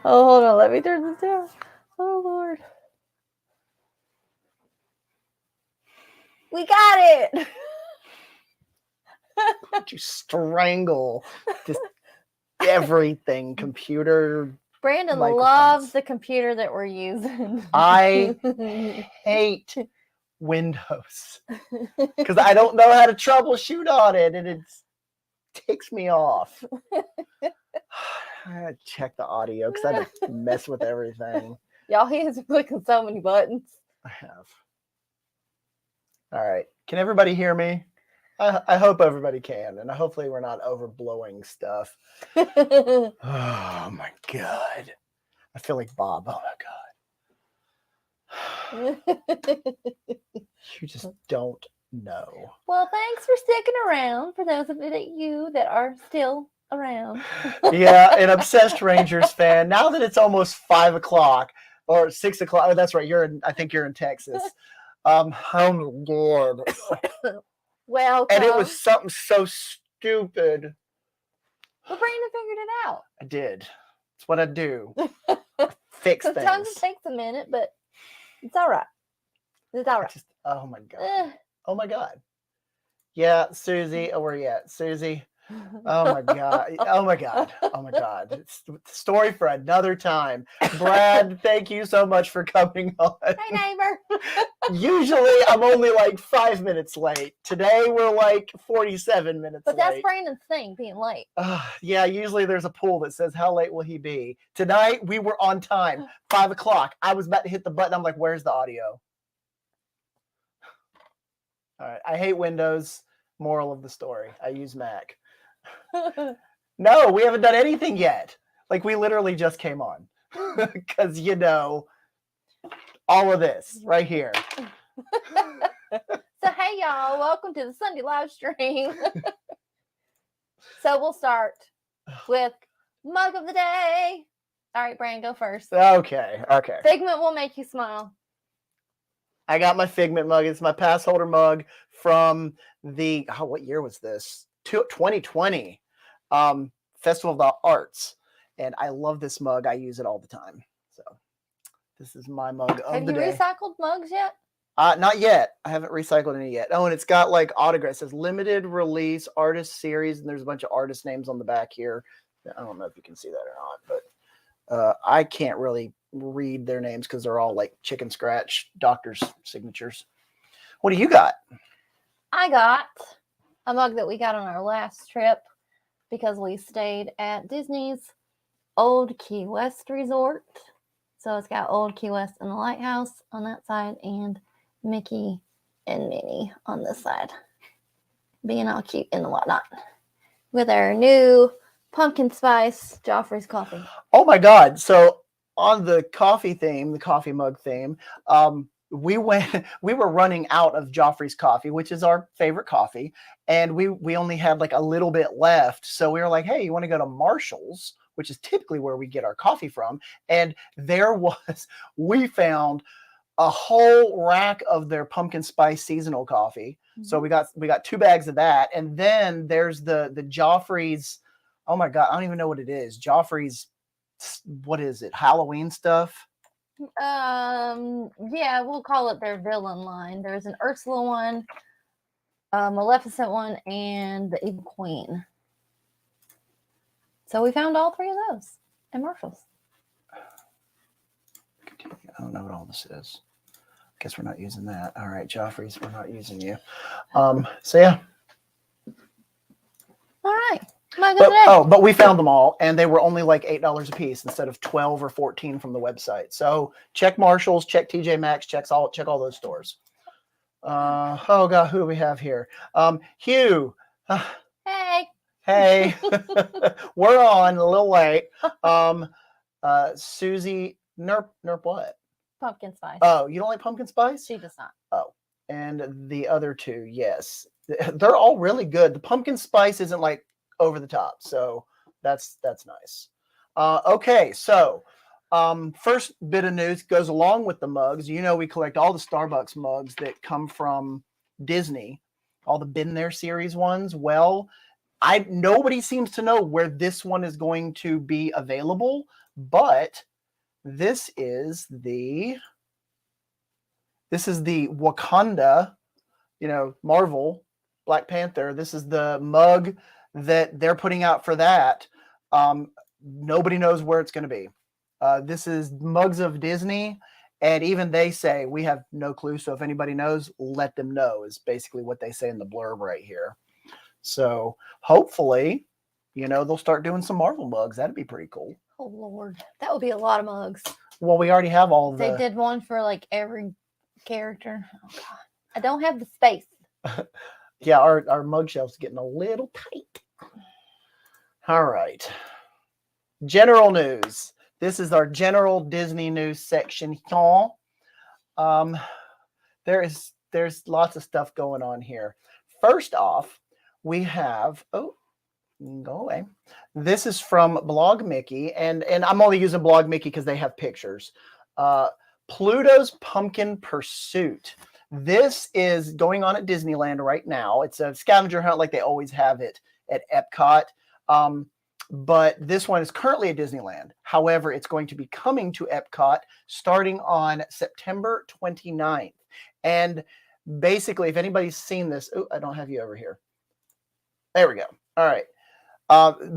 Oh, hold on. Let me turn this down. Oh, Lord. We got it. You strangle just everything, computer. Brandon Microphones. loves the computer that we're using. I hate Windows because I don't know how to troubleshoot on it, and it takes me off. I gotta check the audio because I had to mess with everything. Y'all, he is clicking so many buttons. I have. All right. Can everybody hear me? I hope everybody can, and hopefully we're not overblowing stuff. Oh my God. I feel like Bob. Oh my God. You just don't know. Well, thanks for sticking around for those of you that are still around. Yeah, an obsessed Rangers fan. Now that it's almost 5 o'clock or 6 o'clock. Oh, that's right. I think you're in Texas. Oh my God. Welcome. And it was something so stupid. But Brandon figured it out. I did. It's what I do. Fix things. Sometimes it takes a minute, but it's all right. It's all right. Oh my God. Oh my God. Yeah, Susie. Oh, where are you at? Susie. Oh my God. Oh my God. Oh my God. It's a story for another time. Brad, thank you so much for coming on. Hey, neighbor. Usually I'm only like 5 minutes late. Today we're like 47 minutes but late. But that's Brandon's thing, being late. Yeah, usually there's a poll that says, how late will he be? Tonight we were on time. 5 o'clock. I was about to hit the button. I'm like, where's the audio? All right. I hate Windows. Moral of the story. I use Mac. No, we haven't done anything yet. Like, we literally just came on. Because, you know, all of this right here. So, hey, y'all. Welcome to the Sunday live stream. So, we'll start with Mug of the Day. All right, Brandon, go first. Okay. Figment will make you smile. I got my Figment mug. It's my pass holder mug from the, what year was this? 2020 Festival of the Arts. And I love this mug. I use it all the time. So this is my mug of the day. Have you recycled mugs yet? Not yet. I haven't recycled any yet. Oh, and it's got like autographs. It says limited release artist series. And there's a bunch of artist names on the back here. I don't know if you can see that or not, but I can't really read their names because they're all like chicken scratch doctors' signatures. What do you got? I got a mug that we got on our last trip because we stayed at Disney's Old Key West Resort. So it's got Old Key West and the lighthouse on that side and Mickey and Minnie on this side, being all cute and whatnot, with our new pumpkin spice Joffrey's coffee. Oh my God. So on the coffee theme, the coffee mug theme, we were running out of Joffrey's coffee, which is our favorite coffee. And we only had like a little bit left. So we were like, hey, you want to go to Marshall's, which is typically where we get our coffee from. And we found a whole rack of their pumpkin spice seasonal coffee. Mm-hmm. So we got 2 bags of that. And then there's the Joffrey's. Oh my God, I don't even know what it is. Joffrey's, what is it? Halloween stuff? Yeah, we'll call it their villain line. There's an Ursula one, a Maleficent one, and the Evil Queen. So we found all 3 of those at Marshall's. I don't know what all this is. Guess we're not using that. All right, Joffrey's, we're not using you. So yeah. All right. But we found them all, and they were only like $8 a piece instead of $12 or $14 from the website. So check Marshall's, check TJ Maxx, check all those stores. Oh God, who do we have here? Hugh. Hey. We're on a little late. Susie, Nerp what? Pumpkin spice. Oh, you don't like pumpkin spice? She does not. Oh, and the other 2, yes, they're all really good. The pumpkin spice isn't like over the top, so that's nice. Okay, so first bit of news goes along with the mugs. You know, we collect all the Starbucks mugs that come from Disney, all the Been There series ones. Well, Nobody seems to know where this one is going to be available, but this is the Wakanda, Marvel Black Panther. This is the mug that they're putting out for that. Nobody knows where it's going to be. This is mugs of Disney, and even they say we have no clue. So if anybody knows, let them know, is basically what they say in the blurb right here. So hopefully, they'll start doing some Marvel mugs. That'd be pretty cool. Oh Lord, that would be a lot of mugs. Well, we already have all They did one for like every character. Oh God, I don't have the space. Yeah, our mug shelf's getting a little tight. All right. General news. This is our general Disney news section here. There's lots of stuff going on here. First off, we have go away. This is from Blog Mickey, and I'm only using Blog Mickey because they have pictures. Pluto's Pumpkin Pursuit. This is going on at Disneyland right now. It's a scavenger hunt like they always have it at Epcot. But this one is currently at Disneyland. However, it's going to be coming to Epcot starting on September 29th. And basically, if anybody's seen this, I don't have you over here. There we go. All right.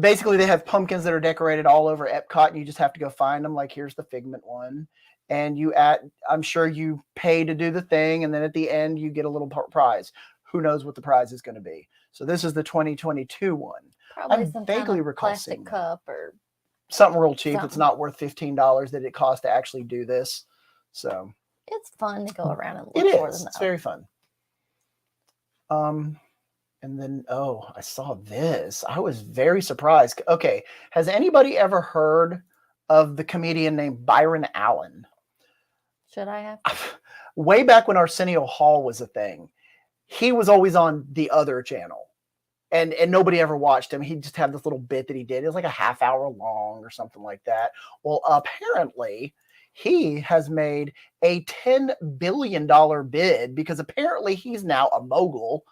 Basically, they have pumpkins that are decorated all over Epcot, and you just have to go find them. Like, here's the Figment one. And I'm sure you pay to do the thing, and then at the end, you get a little prize. Who knows what the prize is going to be? So this is the 2022 one. Probably I some vaguely kind of recall plastic seeing cup or something real cheap. something. It's not worth $15 that it costs to actually do this. So it's fun to go around and look it for is. them. It's very fun. And then I saw this. I was very surprised. Okay, has anybody ever heard of the comedian named Byron Allen? Should I have? Way back when Arsenio Hall was a thing, he was always on the other channel. And nobody ever watched him. He just had this little bit that he did. It was like a half hour long or something like that. Well, apparently he has made a $10 billion bid because apparently he's now a mogul.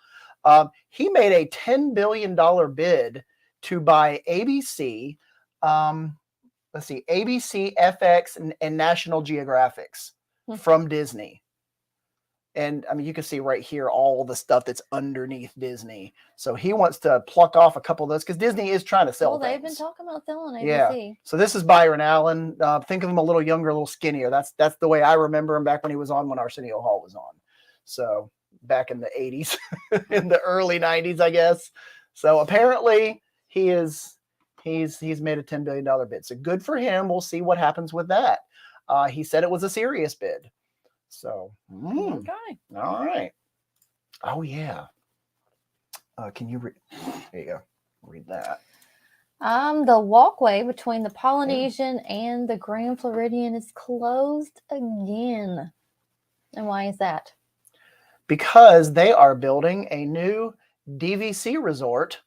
He made a $10 billion bid to buy ABC, ABC, FX, and National Geographics from Disney. And I mean, you can see right here all the stuff that's underneath Disney. So he wants to pluck off a couple of those because Disney is trying to sell they've things. been talking about selling ABC. Yeah. So this is Byron Allen. Think of him a little younger, a little skinnier. That's the way I remember him back when he was on when Arsenio Hall was on. So back in the 80s, in the early 90s, I guess. So apparently he's made a $10 billion bid. So good for him. We'll see what happens with that. He said it was a serious bid. So, okay. All right. Oh, yeah. Can you read? There you go. Read that. The walkway between the Polynesian and the Grand Floridian is closed again. And why is that? Because they are building a new DVC resort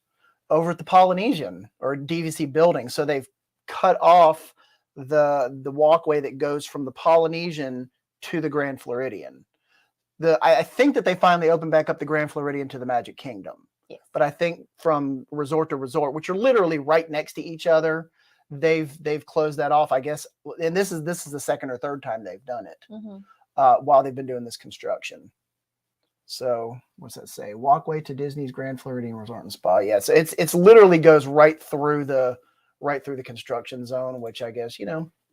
over at the Polynesian, or DVC building. So they've cut off the walkway that goes from the Polynesian to the Grand Floridian. I think that they finally opened back up the Grand Floridian to the Magic Kingdom. Yes. But I think from resort to resort, which are literally right next to each other, they've closed that off, I guess. And this is the second or third time they've done it while they've been doing this construction. So what's that say? Walkway to Disney's Grand Floridian Resort and Spa. Yeah, so it's literally goes right through the construction zone, which I guess,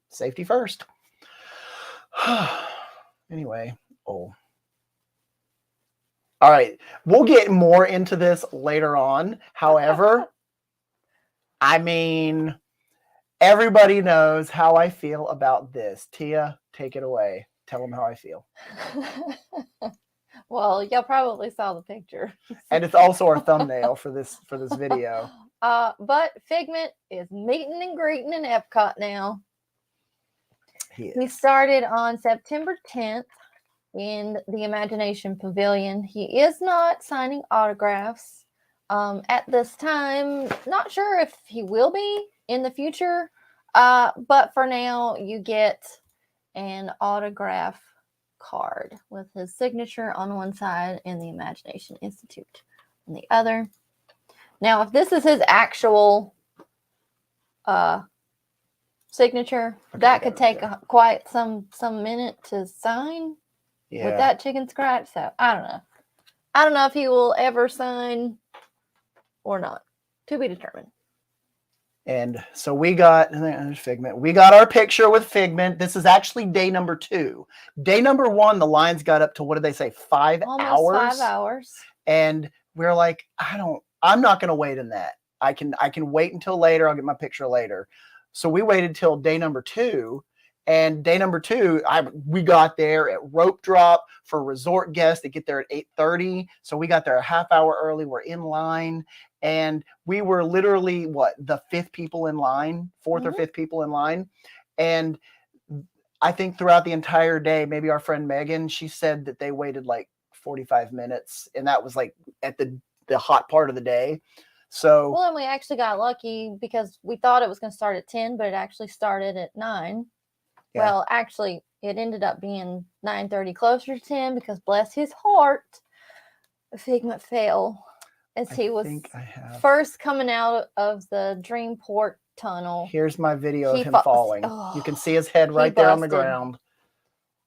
safety first. Anyway, all right. We'll get more into this later on. However, I mean, everybody knows how I feel about this. Tia, take it away. Tell them how I feel. Well, y'all probably saw the picture. And it's also our thumbnail for this video. But Figment is meeting and greeting in Epcot now. He started on September 10th in the Imagination Pavilion. He is not signing autographs at this time. Not sure if he will be in the future. But for now, you get an autograph card with his signature on one side and the Imagination Institute on the other. Now, if this is his actual signature, Okay, that we could got it take right quite some minute to sign there. with Yeah. that chicken scratch. So I don't know. I don't know if he will ever sign or not. To be determined. And so we got, and there's Figment. We got our picture with Figment. This is actually day number 2. Day number 1, the lines got up to, what did they say, 5 Almost hours? 5 hours. And we're like, I'm not going to wait in that. I can wait until later. I'll get my picture later. So we waited till day number 2. And day number 2, we got there at rope drop for resort guests. They get there at 8:30. So we got there a half hour early. We're in line. And we were literally, the 5th people in line, 4th or 5th people in line. And I think throughout the entire day, maybe our friend Megan, she said that they waited like 45 minutes. And that was like at the hot part of the day. So, well, and we actually got lucky because we thought it was going to start at 10, but it actually started at 9. Yeah. Well, actually, it ended up being 9:30, closer to 10, because bless his heart, Figment fell as he was first coming out of the Dreamport tunnel. Here's my video of him falling. You can see his head right there on the ground.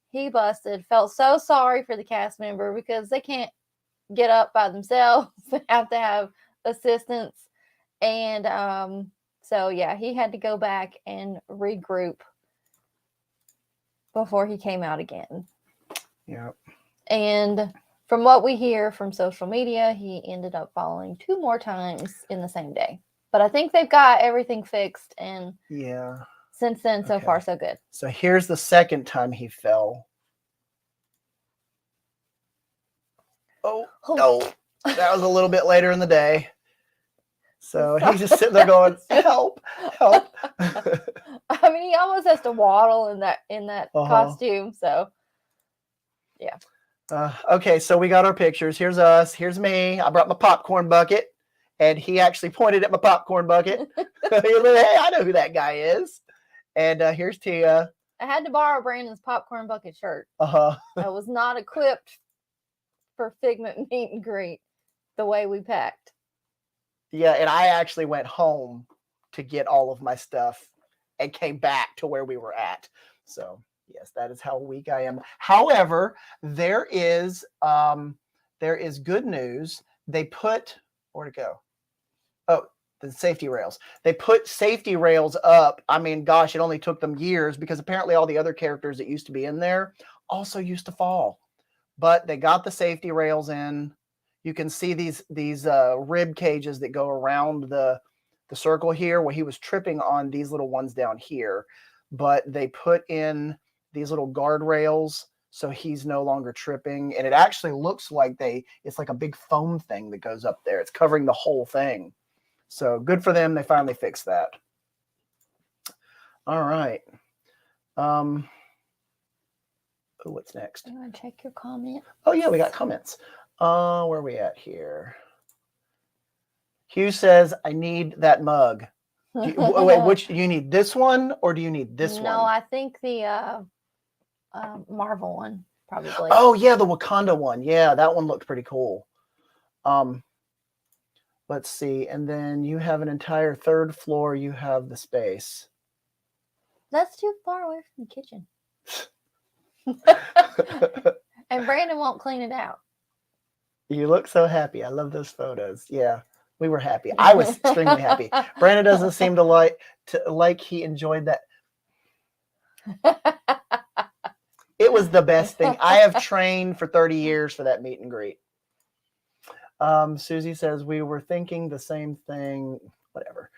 He busted. Felt so sorry for the cast member because they can't get up by themselves. They have to have assistance. And so, yeah, he had to go back and regroup before he came out again. Yep. And from what we hear from social media, he ended up falling 2 more times in the same day. But I think they've got everything fixed. And yeah, since then, so far, so good. So here's the second time he fell. Oh, no. That was a little bit later in the day. So he's just sitting there going, help, help. I mean, he almost has to waddle in that costume. So, yeah. Okay, so we got our pictures. Here's us. Here's me. I brought my popcorn bucket, and he actually pointed at my popcorn bucket. Hey, I know who that guy is. And here's Tia. I had to borrow Brandon's popcorn bucket shirt. I was not equipped for Figment meet and greet the way we packed. Yeah, and I actually went home to get all of my stuff and came back to where we were at. So, yes, that is how weak I am. However, there is good news. They put, where'd it go? Oh, the safety rails. They put safety rails up. I mean, gosh, it only took them years because apparently all the other characters that used to be in there also used to fall. But they got the safety rails in. You can see these rib cages that go around the circle here where he was tripping on these little ones down here. But they put in these little guardrails so he's no longer tripping. And it actually looks like it's like a big foam thing that goes up there. It's covering the whole thing. So good for them. They finally fixed that. All right. What's next? You want to check your comment? Oh, yeah, we got comments. Where are we at here? Hugh says, I need that mug. Wait, you need this one or do you need this one? No, I think the Marvel one, probably. Oh, yeah, the Wakanda one. Yeah, that one looked pretty cool. Let's see. And then you have an entire 3rd floor. You have the space. That's too far away from the kitchen. And Brandon won't clean it out. You look so happy. I love those photos. Yeah, we were happy. I was extremely happy. Brandon doesn't seem to like he enjoyed that. It was the best thing. I have trained for 30 years for that meet and greet. Susie says, we were thinking the same thing. Whatever.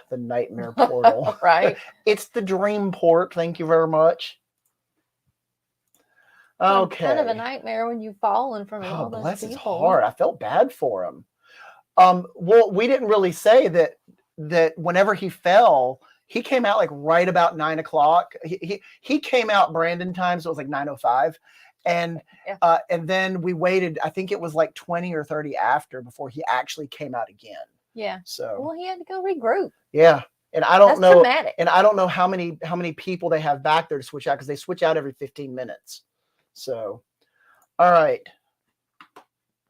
The nightmare portal. Right. It's the dream port. Thank you very much. Okay. It's kind of a nightmare when you've fallen from all those people. Bless his heart. I felt bad for him. Well, we didn't really say that whenever he fell, he came out like right about 9 o'clock. He came out Brandon time, so it was like 9:05. And then we waited, I think it was like 20 or 30 after before he actually came out again. Yeah. So well, he had to go regroup. Yeah. And I don't know traumatic. And I don't know how many people they have back there to switch out because they switch out every 15 minutes. So all right.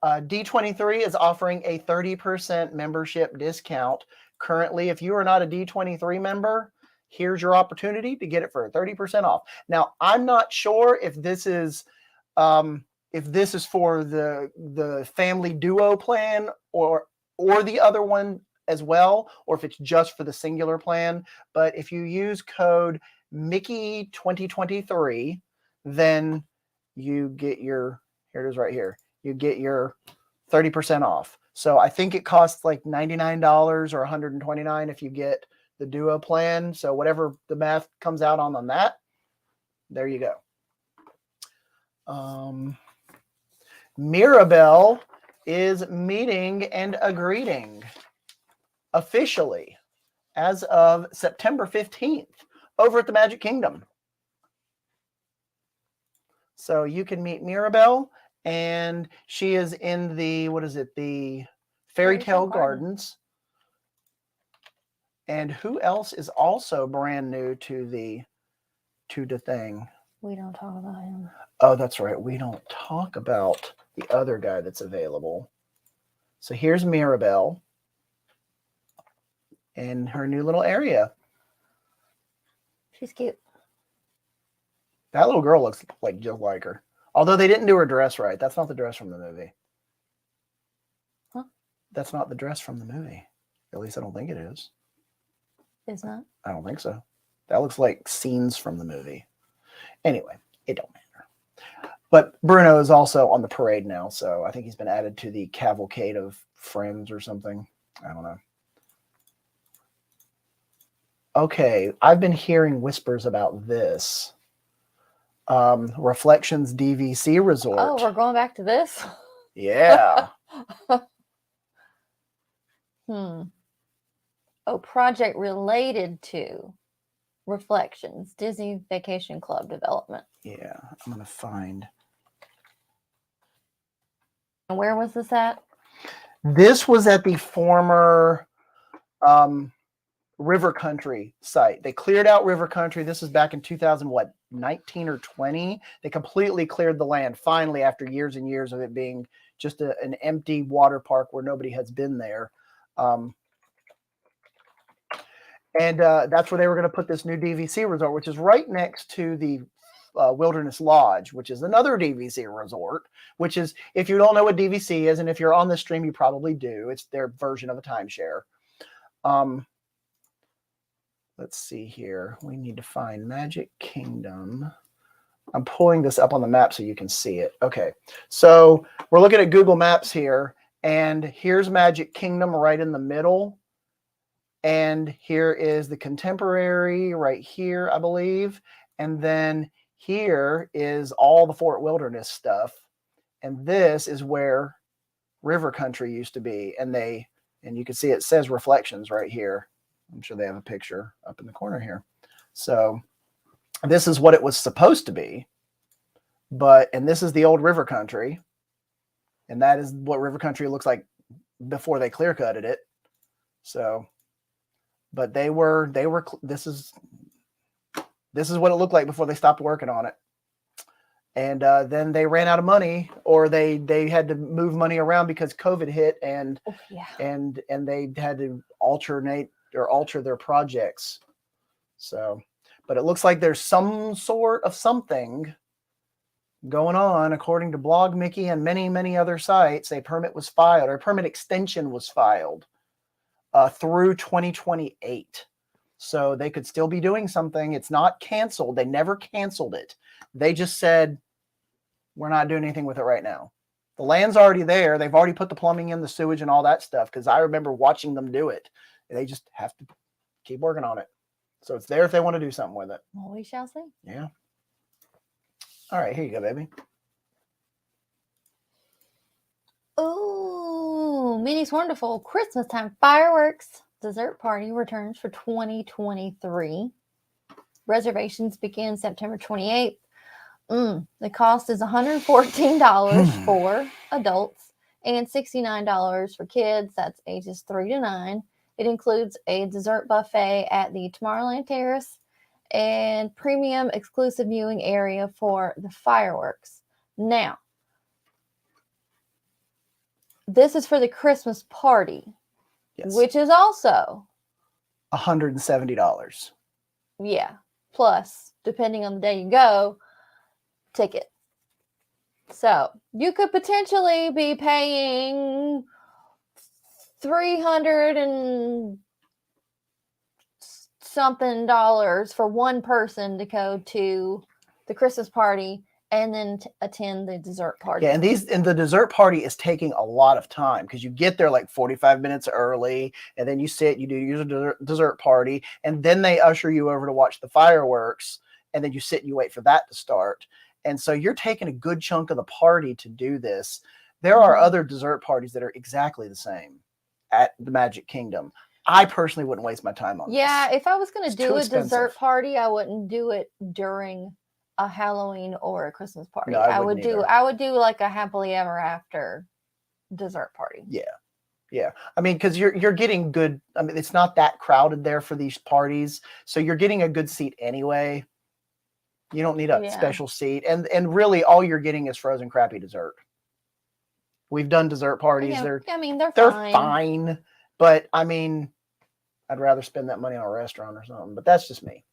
D23 is offering a 30% membership discount. Currently, if you are not a D23 member, here's your opportunity to get it for 30% off. Now, I'm not sure if this is for the family duo plan or the other one as well, or if it's just for the singular plan. But if you use code Mickey 2023, then you get your, here it is right here, you get your 30% off. So I think it costs like $99 or $129 if you get the duo plan. So whatever the math comes out on that, there you go. Mirabelle is meeting and greeting officially as of September 15th over at the Magic Kingdom. So you can meet Mirabelle, and she is in the, what is it, the Fairy Tale Gardens. And who else is also brand new to the thing? We don't talk about him. Oh, that's right. We don't talk about the other guy that's available. So here's Mirabelle in her new little area. She's cute. That little girl looks like just like her. Although they didn't do her dress right. That's not the dress from the movie. Huh? That's not the dress from the movie. At least I don't think it is. It's not? I don't think so. That looks like scenes from the movie. Anyway, it don't matter. But Bruno is also on the parade now, so I think he's been added to the cavalcade of friends or something. I don't know. Okay, I've been hearing whispers about this. Reflections DVC Resort. Oh, we're going back to this? Yeah. Oh, project related to Reflections, Disney Vacation Club development. Yeah, I'm going to find. And where was this at? This was at the former River Country site. They cleared out River Country. This is back in 2019 or 20. They completely cleared the land finally after years and years of it being just an empty water park where nobody has been there. And that's where they were going to put this new DVC resort, which is right next to the Wilderness Lodge, which is another DVC resort, which is, if you don't know what DVC is, and if you're on the stream, you probably do. It's their version of a timeshare. Let's see here. We need to find Magic Kingdom. I'm pulling this up on the map so you can see it. Okay, so we're looking at Google Maps here, and here's Magic Kingdom right in the middle. And here is the Contemporary right here, I believe. And then here is all the Fort Wilderness stuff. And this is where River Country used to be. And you can see it says Reflections right here. I'm sure they have a picture up in the corner here. So this is what it was supposed to be. And this is the old River Country. And that is what River Country looks like before they clear cutted it. So, but this is what it looked like before they stopped working on it. And then they ran out of money, or they had to move money around because COVID hit, and and they had to alter their projects. So, but it looks like there's some sort of something going on, according to Blog Mickey and many, many other sites. A permit was filed, or a permit extension was filed through 2028. So they could still be doing something. It's not canceled. They never canceled it. They just said, we're not doing anything with it right now. The land's already there. They've already put the plumbing in, the sewage, and all that stuff, because I remember watching them do it. They just have to keep working on it. So it's there if they want to do something with it. Well, we shall see. Yeah. All right, here you go, baby. Ooh, Minnie's Wonderful Christmas Time Fireworks Dessert Party returns for 2023. Reservations begin September 28th. The cost is $114 for adults and $69 for kids. That's ages 3 to 9. It includes a dessert buffet at the Tomorrowland Terrace and premium exclusive viewing area for the fireworks. Now, this is for the Christmas party, Yes. which is also $170. yeah, plus depending on the day you go, ticket. So you could potentially be paying $300 and something for one person to go to the Christmas party and then attend the dessert party. Yeah, and the dessert party is taking a lot of time because you get there like 45 minutes early, and then you sit, you do your dessert party, and then they usher you over to watch the fireworks, and then you sit and you wait for that to start. And so you're taking a good chunk of the party to do this. There are other dessert parties that are exactly the same at the Magic Kingdom. I personally wouldn't waste my time on this. Yeah, if I was going to do a expensive. dessert party, I wouldn't do it during a Halloween or a Christmas party. No, I would do like a happily ever after dessert party. Yeah. I mean, because you're getting good. I mean, it's not that crowded there for these parties, so you're getting a good seat anyway. You don't need a special seat, and really all you're getting is frozen crappy dessert. We've done dessert parties. Yeah, they're they're fine, but I mean, I'd rather spend that money on a restaurant or something. But that's just me.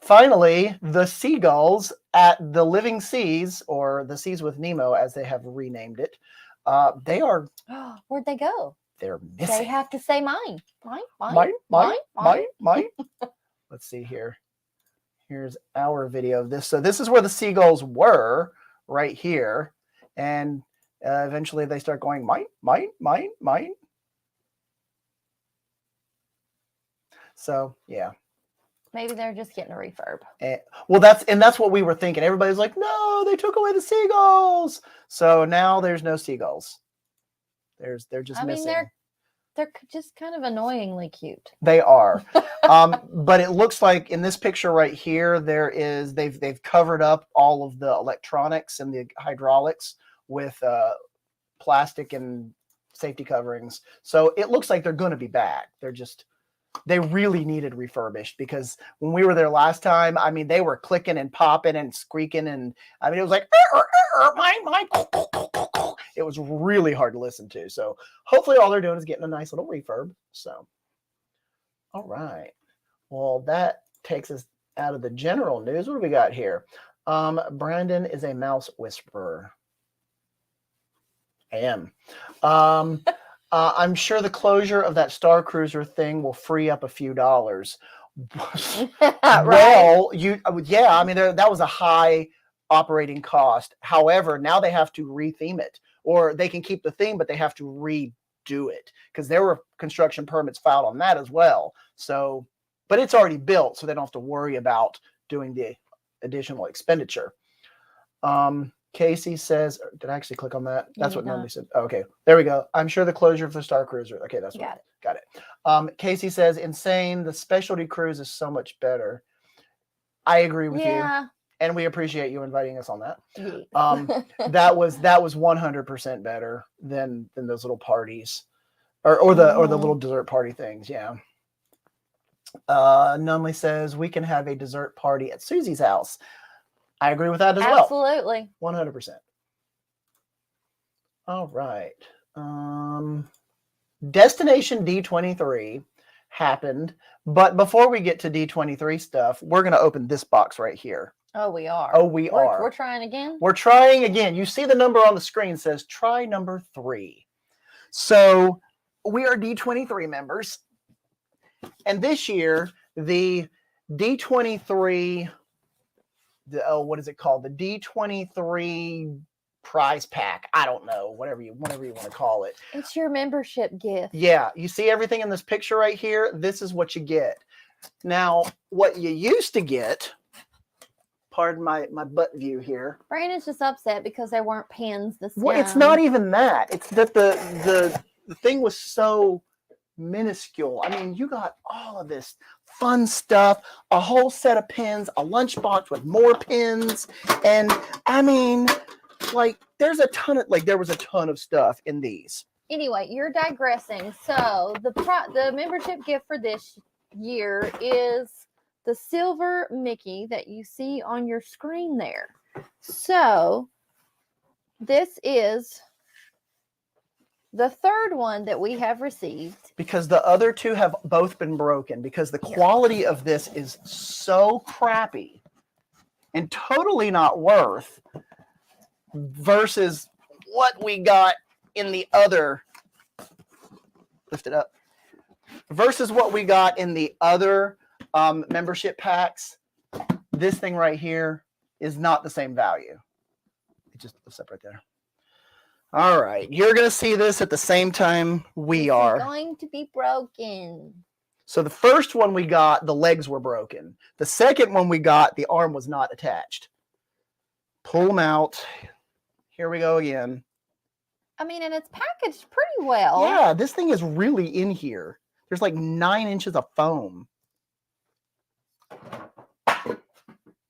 Finally, the seagulls at the Living Seas, or the Seas with Nemo, as they have renamed it. They are. Where'd they go? They're missing. They have to say mine. Let's see here. Here's our video of this. So this is where the seagulls were, right here, and eventually they start going mine. So yeah. Maybe they're just getting a refurb. Well, that's what we were thinking. Everybody's like, no, they took away the seagulls. So now there's no seagulls. They're just missing. They're just kind of annoyingly cute. They are. But it looks like in this picture right here, they've covered up all of the electronics and the hydraulics with plastic and safety coverings. So it looks like they're going to be back. They really needed refurbished, because when we were there last time, I mean, they were clicking and popping and squeaking, and I mean, it was like mine. It was really hard to listen to. So hopefully all they're doing is getting a nice little refurb. So, all right. Well, that takes us out of the general news. What do we got here? Brandon is a mouse whisperer. I am. I'm sure the closure of that Star Cruiser thing will free up a few dollars. Right. Well, I mean, that was a high operating cost. However, now they have to retheme it, or they can keep the theme, but they have to redo it, because there were construction permits filed on that as well. So, but it's already built, so they don't have to worry about doing the additional expenditure. Casey says, did I actually click on that? That's what Natalie said. Oh, okay, there we go. I'm sure the closure of the Star Cruiser. Okay, that's what got it. Casey says, insane. The specialty cruise is so much better. I agree with you, and we appreciate you inviting us on that. That was 100% better than those little parties, or the little dessert party things. Yeah. Nunley says we can have a dessert party at Susie's house. I agree with that as well. Absolutely. 100%. All right. Destination D23 happened, but before we get to D23 stuff, we're going to open this box right here. Oh, we are. We're trying again? We're trying again. You see the number on the screen says try number 3. So we are D23 members. And this year, the D23... what is it called? The D23 prize pack. I don't know, whatever you want to call it. It's your membership gift. Yeah, you see everything in this picture right here? This is what you get. Now, what you used to get, pardon my butt view here. Brandon's just upset because there weren't pins this time. Well, it's not even that. It's that the thing was so minuscule. I mean, you got all of this fun stuff, a whole set of pins, a lunchbox with more pins, and I mean, like, there was a ton of stuff in these. Anyway, you're digressing. So the membership gift for this year is the silver Mickey that you see on your screen there. So this is The third one that we have received. Because the other two have both been broken because the quality of this is so crappy and totally not worth versus what we got in the other. Lift it up. Versus what we got in the other membership packs. This thing right here is not the same value. It just lifts up right there. All right, you're going to see this at the same time we are. It's going to be broken. So the first one we got, the legs were broken. The second one we got, the arm was not attached. Pull them out. Here we go again. I mean, and it's packaged pretty well. Yeah, this thing is really in here. There's like 9 inches of foam.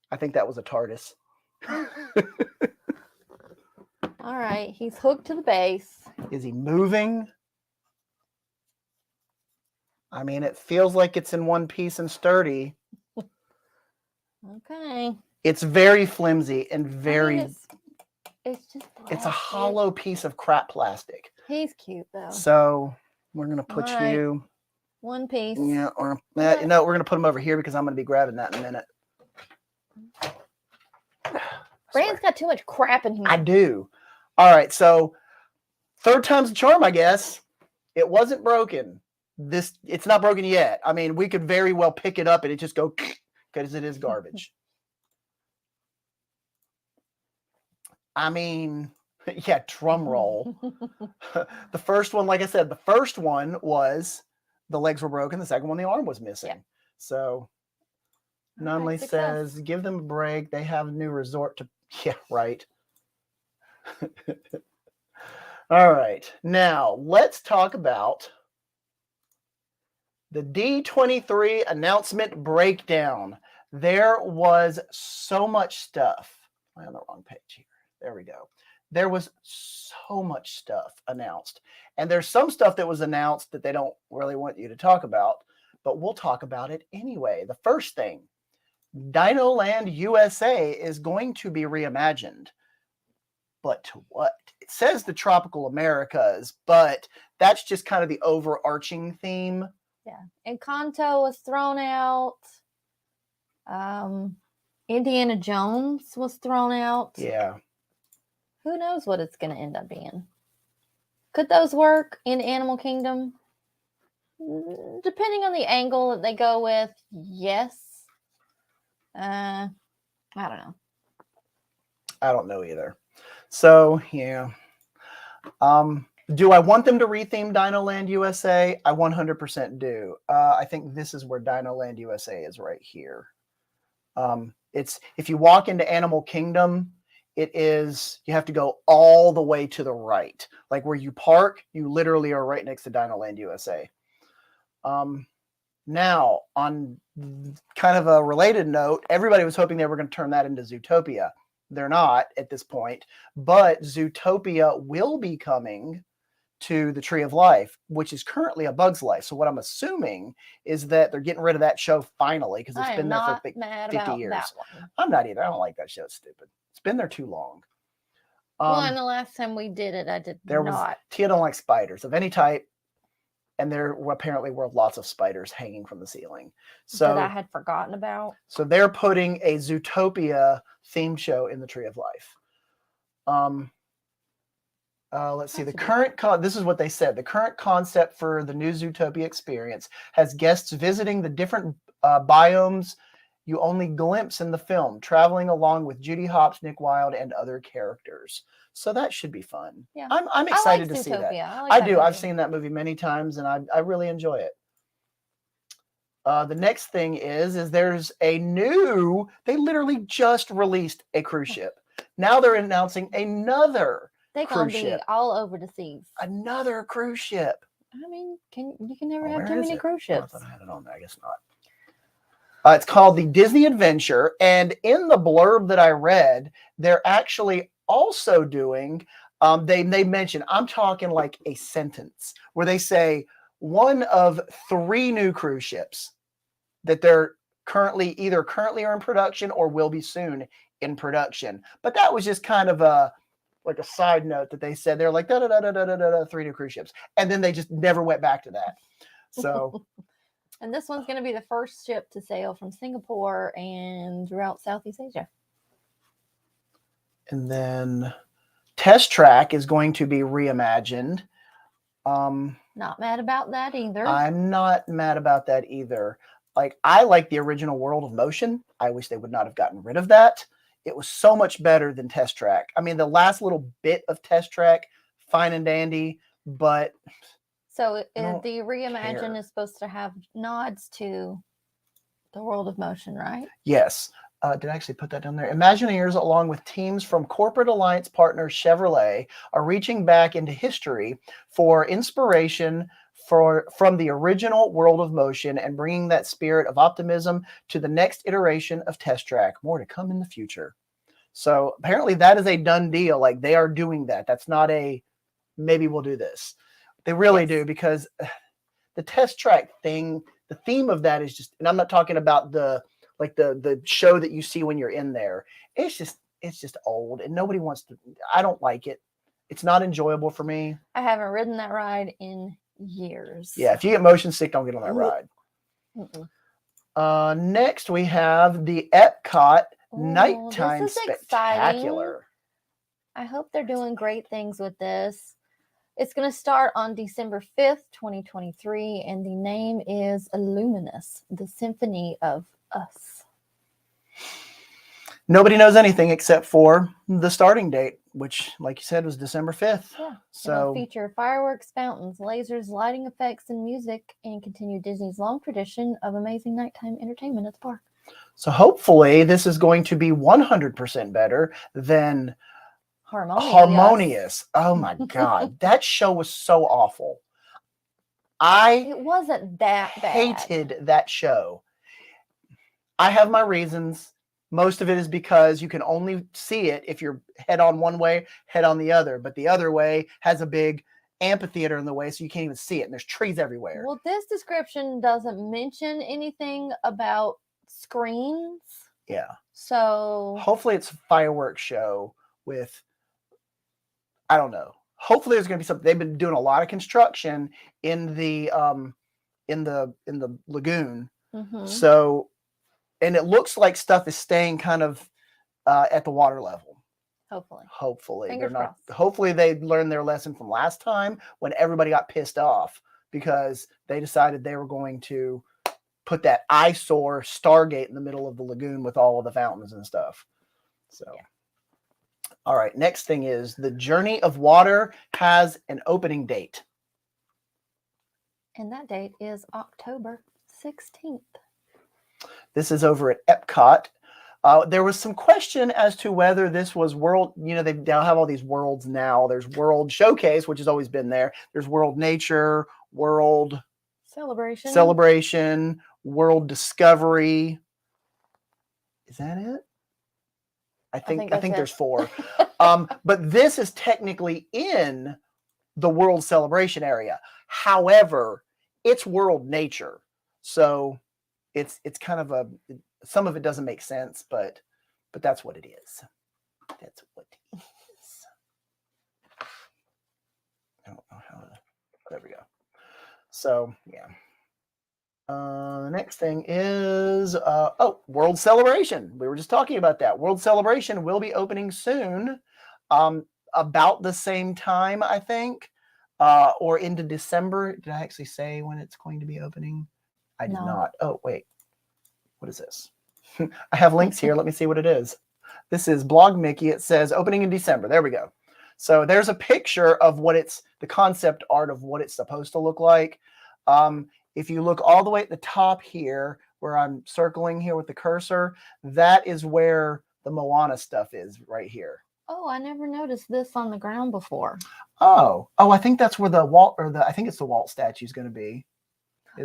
I think that was a TARDIS. All right, he's hooked to the base. Is he moving? I mean, it feels like it's in one piece and sturdy. Okay. It's very flimsy and very... I mean, it's just it's a hollow piece of crap plastic. He's cute, though. So we're going to put All right. you... One piece. Yeah, or no, we're going to put him over here because I'm going to be grabbing that in a minute. Brandon's got too much crap in here. I do. All right, so third time's the charm, I guess. It wasn't broken. It's not broken yet. I mean, we could very well pick it up and it just go because it is garbage. I mean, yeah, drum roll. The first one, like I said, the first one was the legs were broken. The second one, the arm was missing. Yeah. So Nunley says, give them a break. They have a new resort to... Yeah, right. All right. Now, let's talk about the D23 announcement breakdown. There was so much stuff. I'm on the wrong page here. There we go. There was so much stuff announced. And there's some stuff that was announced that they don't really want you to talk about, but we'll talk about it anyway. The first thing, Dino Land USA is going to be reimagined. But to what? It says the Tropical Americas, but that's just kind of the overarching theme. Yeah. Encanto was thrown out. Indiana Jones was thrown out. Yeah. Who knows what it's going to end up being? Could those work in Animal Kingdom? Depending on the angle that they go with, yes. I don't know. I don't know either. So, yeah. Do I want them to retheme Dino Land USA? I 100% do. I think this is where Dino Land USA is right here. It's if you walk into Animal Kingdom, it is, you have to go all the way to the right. Like where you park, you literally are right next to Dino Land USA. Now, on kind of a related note, everybody was hoping they were going to turn that into Zootopia. They're not at this point, but Zootopia will be coming to the Tree of Life, which is currently a Bug's Life. So what I'm assuming is that they're getting rid of that show finally because it's been there for 50 years. I'm not either. I don't like that show. It's stupid. It's been there too long. Well, and the last time we did it, I did not. Tia don't like spiders of any type. And there apparently were lots of spiders hanging from the ceiling. So that I had forgotten about. So they're putting a Zootopia themed show in the Tree of Life. Let's see. The current this is what they said. The current concept for the new Zootopia experience has guests visiting the different biomes you only glimpse in the film, traveling along with Judy Hopps, Nick Wilde, and other characters. So that should be fun. Yeah. I'm excited to see that. I do. I've seen that movie many times, and I really enjoy it. The next thing is there's a new, they literally just released a cruise ship. Now they're announcing another cruise ship. They're going to be all over the seas. Another cruise ship. I mean, you can never have too many cruise ships. I thought I had it on there. I guess not. It's called the Disney Adventure. And in the blurb that I read, they're actually also doing, they mention, I'm talking like a sentence where they say one of 3 new cruise ships that they're currently are in production or will be soon in production. But that was just kind of a, like a side note that they said they're like 3 new cruise ships, and then they just never went back to that. So, and this one's going to be the first ship to sail from Singapore and throughout Southeast Asia. And then Test Track is going to be reimagined. Not mad about that either. I'm not mad about that either. Like, I like the original World of Motion. I wish they would not have gotten rid of that. It was so much better than Test Track. I mean, the last little bit of Test Track, fine and dandy, but so the reimagine care. is supposed to have nods to the World of Motion, right? Yes. Did I actually put that down there? Imagineers, along with teams from corporate alliance partner Chevrolet, are reaching back into history for inspiration from the original World of Motion and bringing that spirit of optimism to the next iteration of Test Track. More to come in the future. So apparently that is a done deal. Like, they are doing that. That's not a maybe we'll do this. They really do, because the Test Track thing, the theme of that is just, and I'm not talking about the show that you see when you're in there. It's just old, and nobody wants to. I don't like it. It's not enjoyable for me. I haven't ridden that ride in years. Yeah, if you get motion sick, don't get on that ride. Next, we have the Epcot Nighttime Spectacular. Exciting. I hope they're doing great things with this. It's going to start on December 5th, 2023, and the name is Illuminous, the Symphony of Us. Nobody knows anything except for the starting date, which, like you said, was December 5th. Yeah. So it'll feature fireworks, fountains, lasers, lighting effects, and music, and continue Disney's long tradition of amazing nighttime entertainment at the park. So hopefully this is going to be 100% better than Harmonious. Oh my God. That show was so awful. It wasn't that bad. Hated that show. I have my reasons. Most of it is because you can only see it if you're head on one way, head on the other. But the other way has a big amphitheater in the way, so you can't even see it. And there's trees everywhere. Well, this description doesn't mention anything about screens. Yeah. So hopefully it's a fireworks show with, I don't know. Hopefully there's going to be something. They've been doing a lot of construction in the lagoon. Mm-hmm. So, and it looks like stuff is staying kind of at the water level. Hopefully. Fingers crossed. Hopefully they learned their lesson from last time when everybody got pissed off because they decided they were going to put that eyesore Stargate in the middle of the lagoon with all of the fountains and stuff. So, yeah. All right. Next thing is the Journey of Water has an opening date. And that date is October 16th. This is over at Epcot. There was some question as to whether this was world, they now have all these worlds now. There's World Showcase, which has always been there. There's World Nature, World Celebration, World Discovery. Is that it? I think there's 4. But this is technically in the World Celebration area. However, it's World Nature. So it's kind of some of it doesn't make sense, but that's what it is. That's what it is. I don't know how to, there we go. So, yeah. The next thing is, World Celebration. We were just talking about that. World Celebration will be opening soon, about the same time, I think, or into December. Did I actually say when it's going to be opening? I did not. Oh, wait. What is this? I have links here. Let me see what it is. This is Blog Mickey. It says opening in December. There we go. So there's a picture of the concept art of what it's supposed to look like. If you look all the way at the top here, where I'm circling here with the cursor, that is where the Moana stuff is right here. Oh, I never noticed this on the ground before. Oh, I think that's where the Walt, I think it's the Walt statue is going to be.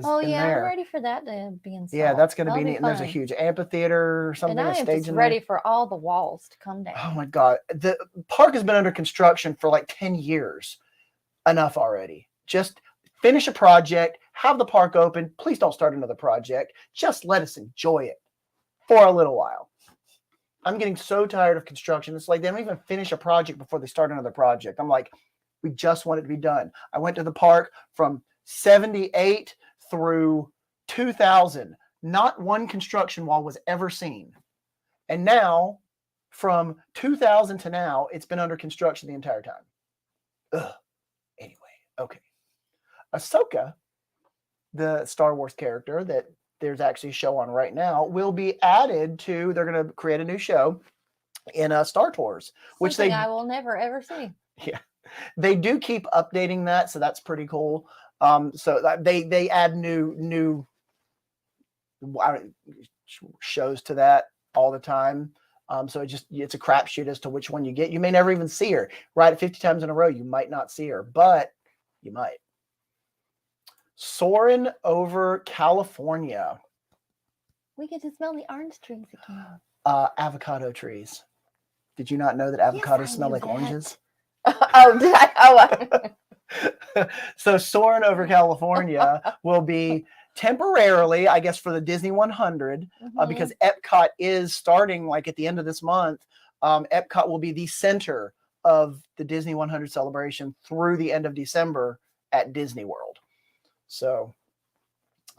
Oh yeah, I'm ready for that to be installed. Yeah, that's going to be neat. And there's a huge amphitheater or something. And I am just ready for all the walls to come down. Oh my God. The park has been under construction for like 10 years. Enough already. Just finish a project, have the park open. Please don't start another project. Just let us enjoy it for a little while. I'm getting so tired of construction. It's like they don't even finish a project before they start another project. I'm like, we just want it to be done. I went to the park from 78 through 2000. Not one construction wall was ever seen. And now, from 2000 to now, it's been under construction the entire time. Ugh. Anyway, okay. Ahsoka, the Star Wars character that there's actually a show on right now, will be added to, they're going to create a new show in Star Tours, which Something I will never ever see. Yeah, they do keep updating that, so that's pretty cool. So they add new shows to that all the time. So it's a crapshoot as to which one you get. You may never even see her. Right, 50 times in a row, you might not see her, but you might. Soaring over California. We get to smell the orange trees again. Avocado trees. Did you not know that avocados smell like oranges? Oh, did I? Oh. So soaring over California will be temporarily, I guess, for the Disney 100, because Epcot is starting like at the end of this month. Epcot will be the center of the Disney 100 celebration through the end of December at Disney World. So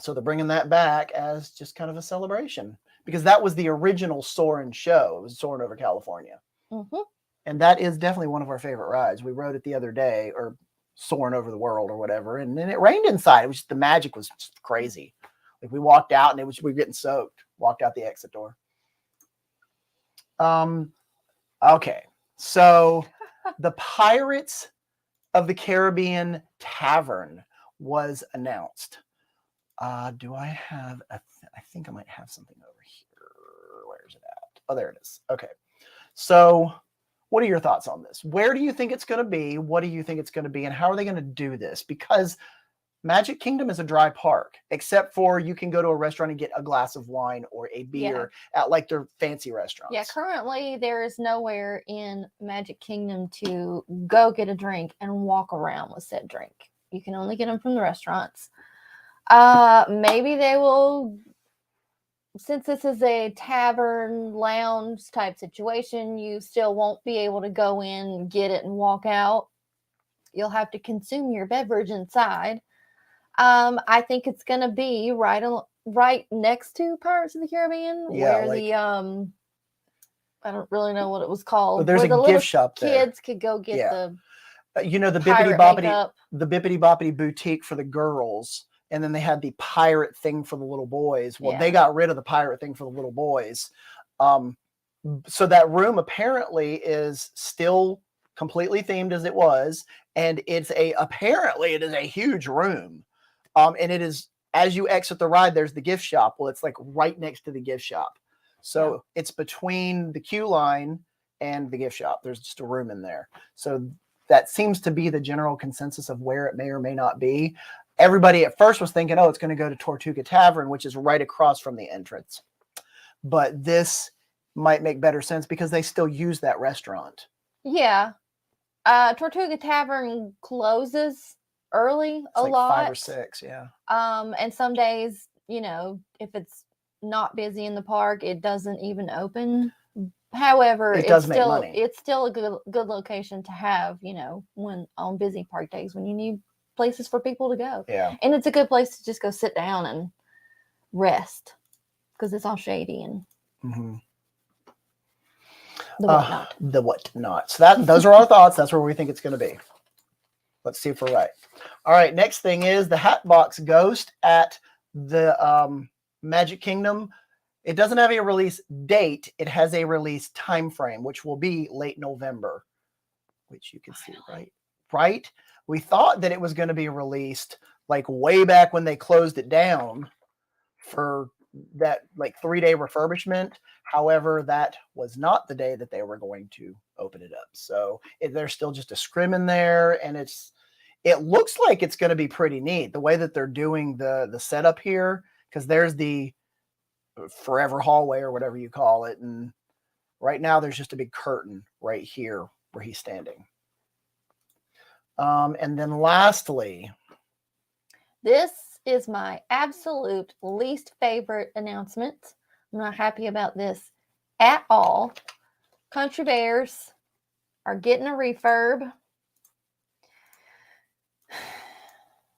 they're bringing that back as just kind of a celebration, because that was the original Soarin' show. It was Soarin' over California. And that is definitely one of our favorite rides. We rode it the other day, or Soaring Over the World or whatever, and then it rained inside. It was just, the magic was just crazy. Like we walked out and we were getting soaked. Walked out the exit door. Okay, so the Pirates of the Caribbean Tavern was announced. Do I have I think I might have something over here. Where's it at? Oh, there it is. Okay. So what are your thoughts on this? Where do you think it's going to be? What do you think it's going to be? And how are they going to do this? Because Magic Kingdom is a dry park, except for you can go to a restaurant and get a glass of wine or a beer at like their fancy restaurants. Yeah, currently there is nowhere in Magic Kingdom to go get a drink and walk around with said drink. You can only get them from the restaurants. Maybe they will, since this is a tavern lounge type situation, you still won't be able to go in, get it, and walk out. You'll have to consume your beverage inside. I think it's gonna be right next to Pirates of the Caribbean, where like, the I don't really know what it was called. Well, there's a gift shop there. Kids could go get the the Bippity Boppity boutique for the girls. And then they had the pirate thing for the little boys. Well, they got rid of the pirate thing for the little boys. So that room apparently is still completely themed as it was. And apparently it is a huge room. And it is, as you exit the ride, there's the gift shop. Well, it's like right next to the gift shop. So it's between the queue line and the gift shop. There's just a room in there. So that seems to be the general consensus of where it may or may not be. Everybody at first was thinking, oh, it's going to go to Tortuga Tavern, which is right across from the entrance. But this might make better sense because they still use that restaurant. Yeah. Tortuga Tavern closes early a lot. 5 or 6, yeah. And some days, if it's not busy in the park, it doesn't even open. However, it's still a good location to have, when on busy park days when you need places for people to go. Yeah. And it's a good place to just go sit down and rest because it's all shady and the whatnot. The whatnot. So those are our thoughts. That's where we think it's going to be. Let's see if we're right. All right. Next thing is the Hatbox Ghost at the Magic Kingdom. It doesn't have a release date. It has a release time frame, which will be late November, which you can see right. We thought that it was going to be released like way back when they closed it down for that like 3-day refurbishment. However, that was not the day that they were going to open it up. So there's still just a scrim in there, and it looks like it's going to be pretty neat the way that they're doing the setup here, because there's the forever hallway or whatever you call it, and right now there's just a big curtain right here where he's standing. And then lastly, this is my absolute least favorite announcement. I'm not happy about this at all. Country Bears are getting a refurb.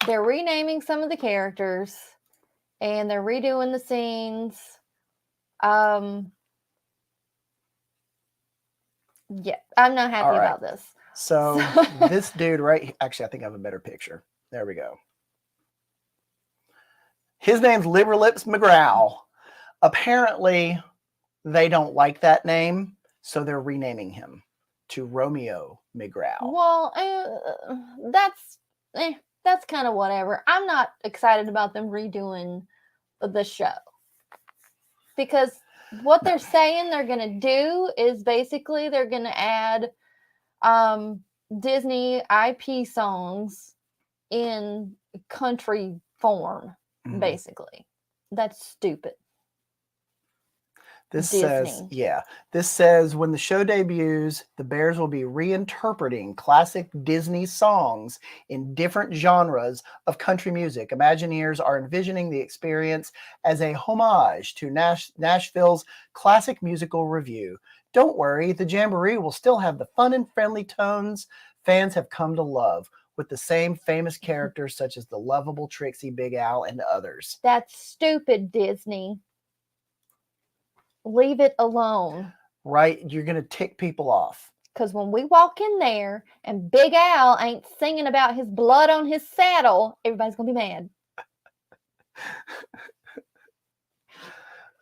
They're renaming some of the characters and they're redoing the scenes. Yeah, I'm not happy about this. So this dude actually, I think I have a better picture. There we go. His name's Liverlips McGraw. Apparently, they don't like that name, so they're renaming him to Romeo McGraw. Well, that's kind of whatever. I'm not excited about them redoing the show because what they're saying they're going to do is basically they're going to add Disney IP songs in country form, basically. That's stupid. This says when the show debuts, the Bears will be reinterpreting classic Disney songs in different genres of country music. Imagineers are envisioning the experience as a homage to Nashville's classic musical review. Don't worry, the Jamboree will still have the fun and friendly tones fans have come to love, with the same famous characters such as the lovable Trixie, Big Al, and others. That's stupid, Disney. Leave it alone. Right? You're going to tick people off. Because when we walk in there and Big Al ain't singing about his blood on his saddle, everybody's going to be mad.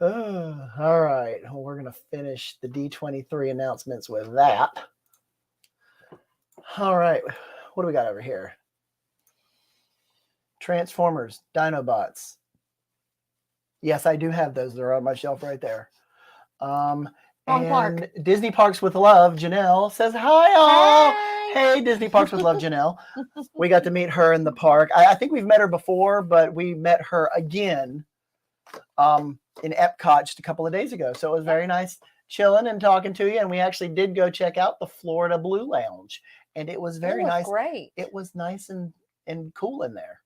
All right. Well, we're going to finish the D23 announcements with that. All right. What do we got over here? Transformers, Dinobots. Yes, I do have those. They're on my shelf right there. And Park. Disney Parks with Love, Janelle says, hi, all. Hey, Disney Parks with Love, Janelle. We got to meet her in the park. I think we've met her before, but we met her again in Epcot just a couple of days ago. So it was very nice chilling and talking to you. And we actually did go check out the Florida Blue Lounge. And it was very nice. Great. It was nice and cool in there.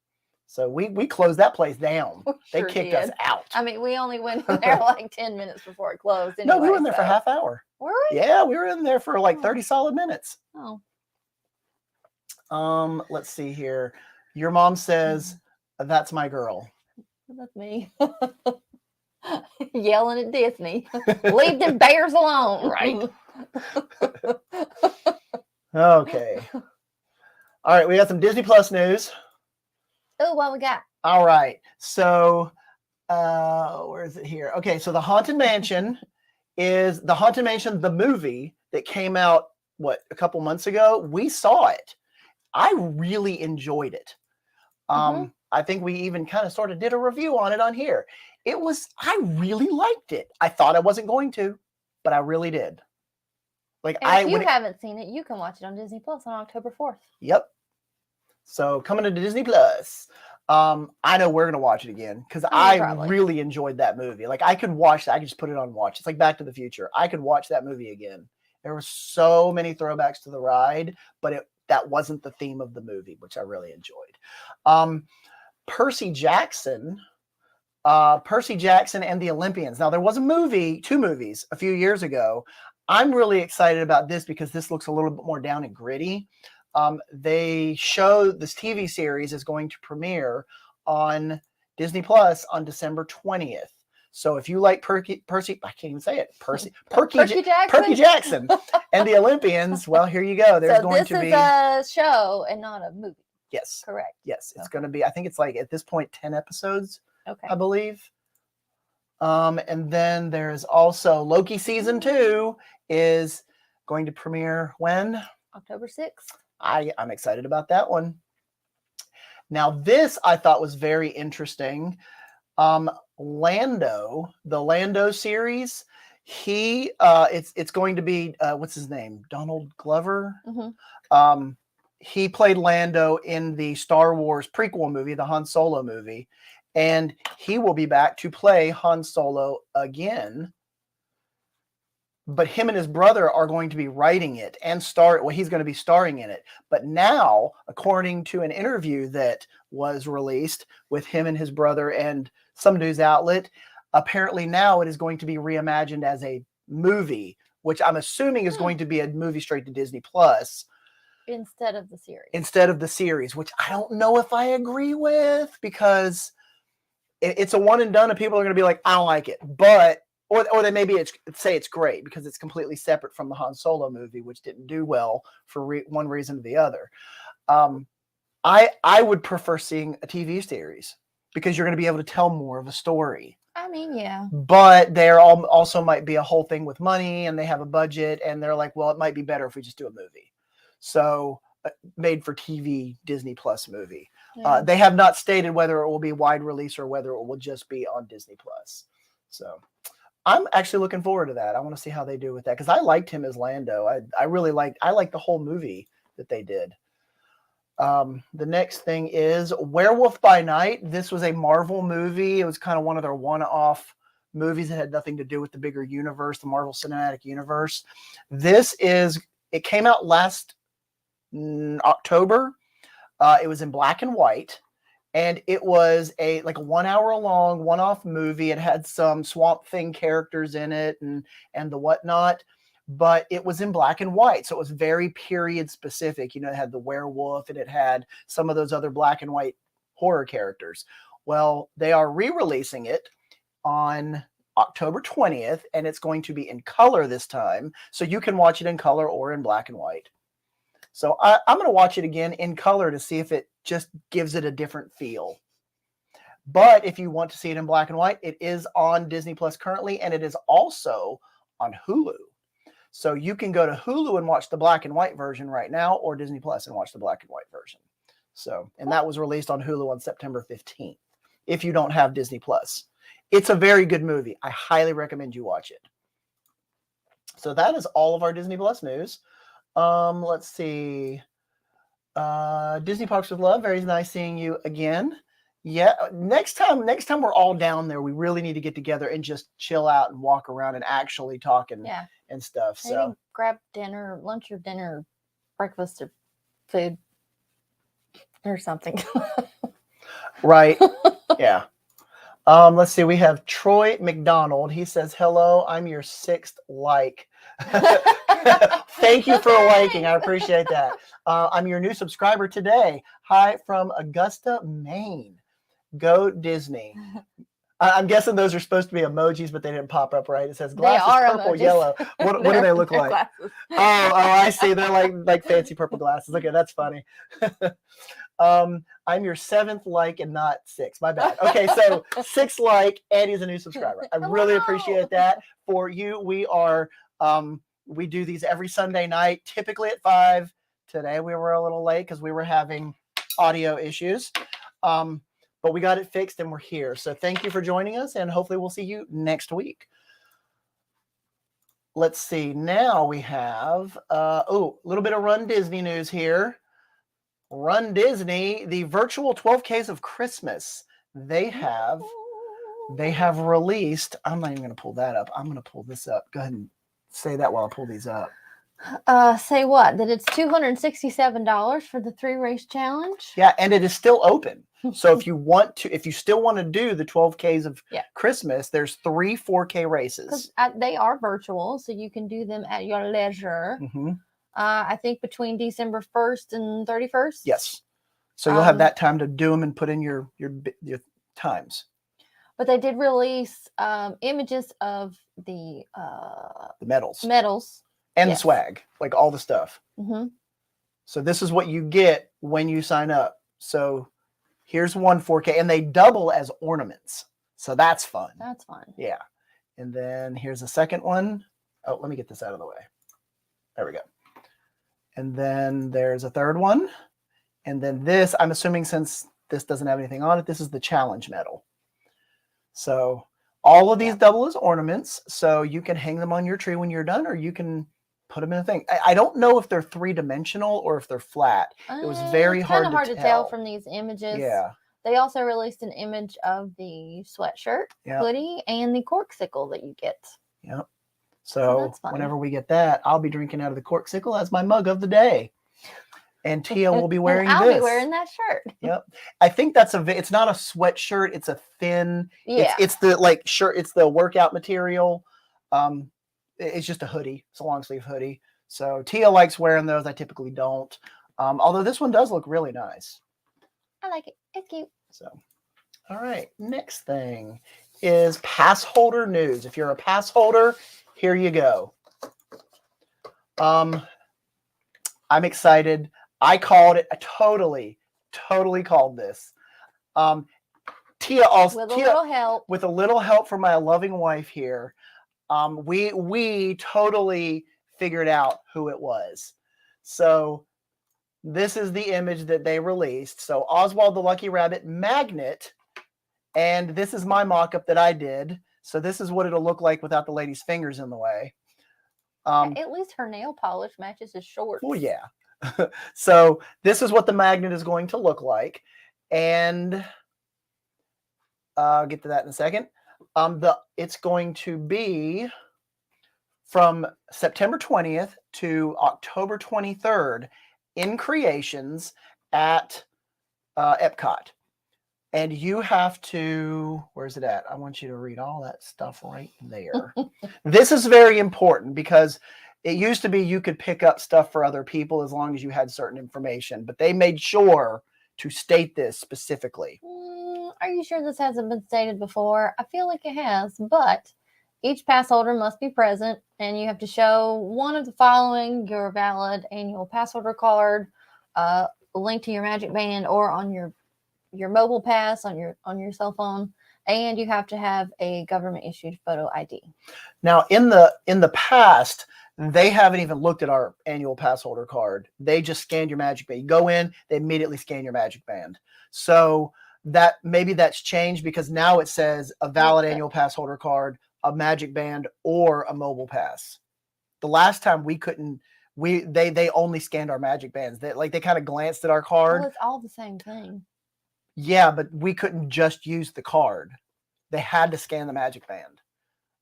So we closed that place down. They kicked us out. I mean, we only went in there like 10 minutes before it closed. Anyway, no, we were in there for a half hour. Were we? Yeah, we were in there for like 30 solid minutes. Oh. Let's see here. Your mom says, that's my girl. That's me. Yelling at Disney. Leave them bears alone. Right. Okay. All right, we got some Disney Plus news. Oh, what we got? All right. So, where is it here? Okay, so the Haunted Mansion the movie that came out, a couple months ago? We saw it. I really enjoyed it. I think we even kind of sort of did a review on it on here. I really liked it. I thought I wasn't going to, but I really did. If you haven't seen it, you can watch it on Disney Plus on October 4th. Yep. So coming to Disney Plus. I know we're going to watch it again because I really enjoyed that movie. I could watch that. I could just put it on watch. It's like Back to the Future. I could watch that movie again. There were so many throwbacks to the ride, but that wasn't the theme of the movie, which I really enjoyed. Percy Jackson and the Olympians. Now, there was two movies a few years ago. I'm really excited about this because this looks a little bit more down and gritty. They show this TV series is going to premiere on Disney Plus on December 20th. So if you like Perky Jackson and the Olympians, well, here you go. There's going to be a show and not a movie. Yes. Correct. Yes. It's going to be, I think it's at this point, 10 episodes, okay, I believe. And then there's also Loki season 2 is going to premiere when? October 6th. I'm excited about that one. Now, this I thought was very interesting. Lando, the Lando series, it's going to be what's his name? Donald Glover. Mm-hmm. He played Lando in the Star Wars prequel movie, the Han Solo movie, and he will be back to play Han Solo again. But him and his brother are going to be writing it and he's going to be starring in it. But now, according to an interview that was released with him and his brother and some news outlet, apparently now it is going to be reimagined as a movie, which I'm assuming is going to be a movie straight to Disney Plus Instead of the series. instead of the series, which I don't know if I agree with, because it's a one and done and people are going to be like, I don't like it. But, or they maybe say it's great because it's completely separate from the Han Solo movie, which didn't do well for one reason or the other. I would prefer seeing a TV series because you're going to be able to tell more of a story. I mean, yeah. But there also might be a whole thing with money and they have a budget and they're like, well, it might be better if we just do a movie. So made for TV Disney Plus movie. Yeah. They have not stated whether it will be wide release or whether it will just be on Disney Plus. So I'm actually looking forward to that. I want to see how they do with that because I liked him as Lando. I liked the whole movie that they did. The next thing is Werewolf by Night. This was a Marvel movie. It was kind of one of their one-off movies that had nothing to do with the bigger universe, the Marvel Cinematic Universe. It came out last October. It was in black and white, and it was a 1 hour long one-off movie. It had some Swamp Thing characters in it and the whatnot, but it was in black and white, so it was very period specific. It had the werewolf and it had some of those other black and white horror characters. Well, they are re-releasing it on October 20th, and it's going to be in color this time, so you can watch it in color or in black and white. So I'm going to watch it again in color to see if it just gives it a different feel. But if you want to see it in black and white, it is on Disney Plus currently, and it is also on Hulu. So you can go to Hulu and watch the black and white version right now, or Disney Plus and watch the black and white version. So, and that was released on Hulu on September 15th. If you don't have Disney Plus, it's a very good movie. I highly recommend you watch it. So that is all of our Disney Plus news. Let's see. Disney Parks with Love. Very nice seeing you again. Yeah. Next time we're all down there, we really need to get together and just chill out and walk around and actually talk and stuff. Maybe so grab dinner, lunch or dinner, breakfast or food or something. Right. Yeah. Let's see. We have Troy McDonald. He says, hello, I'm your 6th like. Thank you for liking. I appreciate that. I'm your new subscriber today. Hi from Augusta, Maine. Go Disney. I'm guessing those are supposed to be emojis, but they didn't pop up right. It says glasses, purple, emojis. yellow. What do they look like? Glasses. Oh, I see. They're like fancy purple glasses. Okay, that's funny. I'm your 7th like and not 6. My bad. Okay, so 6 like, Eddie's a new subscriber. I really appreciate that. For you, we do these every Sunday night, typically at 5. Today we were a little late because we were having audio issues. But we got it fixed and we're here. So thank you for joining us, and hopefully we'll see you next week. Let's see. Now we have a little bit of Run Disney news here. Run Disney, the virtual 12Ks of Christmas. They have released. I'm not even going to pull that up. I'm going to pull this up. Go ahead and say that while I pull these up. Say what? That it's $267 for the 3-race challenge? Yeah, and it is still open. So if you still want to do the 12Ks of Christmas, there's 3 4K races. They are virtual, so you can do them at your leisure. Mm-hmm. I think between December 1st and 31st. Yes. So you'll have that time to do them and put in your times. But they did release images of the medals. And the swag, like all the stuff. Mm-hmm. So this is what you get when you sign up. So here's one 4K, and they double as ornaments. So that's fun. That's fun. Yeah. And then here's a second one. Oh, let me get this out of the way. There we go. And then there's a third one. And then this, I'm assuming since this doesn't have anything on it, this is the challenge medal. So all of these double as ornaments. So you can hang them on your tree when you're done, or you can put them in a thing. I don't know if they're 3-dimensional or if they're flat. It was very hard to tell from these images. Yeah. They also released an image of the sweatshirt, hoodie, and the corksicle that you get. Yep. So whenever we get that, I'll be drinking out of the corksicle as my mug of the day. And Tia will be wearing I'll this. be wearing that shirt. Yep. I think it's not a sweatshirt. It's a thin, it's the shirt. It's the workout material. it's just a hoodie. It's a long sleeve hoodie. So Tia likes wearing those. I typically don't. Although this one does look really nice. I like it. It's cute. So, all right. Next thing is pass holder news. If you're a pass holder, here you go. I'm excited. I called it. I totally called this. Tia also with a little help from my loving wife here. We totally figured out who it was. So this is the image that they released. So Oswald the Lucky Rabbit magnet, and this is my mock-up that I did. So this is what it'll look like without the lady's fingers in the way. At least her nail polish matches his shorts. Well, yeah. So this is what the magnet is going to look like, and I'll get to that in a second. It's going to be from September 20th to October 23rd in Creations at Epcot. And you have to, where's it at? I want you to read all that stuff right there. This is very important because it used to be you could pick up stuff for other people as long as you had certain information, but they made sure to state this specifically. Are you sure this hasn't been stated before? I feel like it has, but each pass holder must be present, and you have to show one of the following: your valid annual pass holder card, a link to your Magic Band, or on your mobile pass on your cell phone, and you have to have a government issued photo ID. Now, in the past, they haven't even looked at our annual pass holder card. They just scanned your Magic Band. You go in, they immediately scan your Magic Band. So that maybe that's changed because now it says a valid annual pass holder card, a Magic Band, or a mobile pass. The last time we couldn't, they only scanned our Magic Bands. They kind of glanced at our card. Well, it's all the same thing. Yeah, but we couldn't just use the card. They had to scan the Magic Band,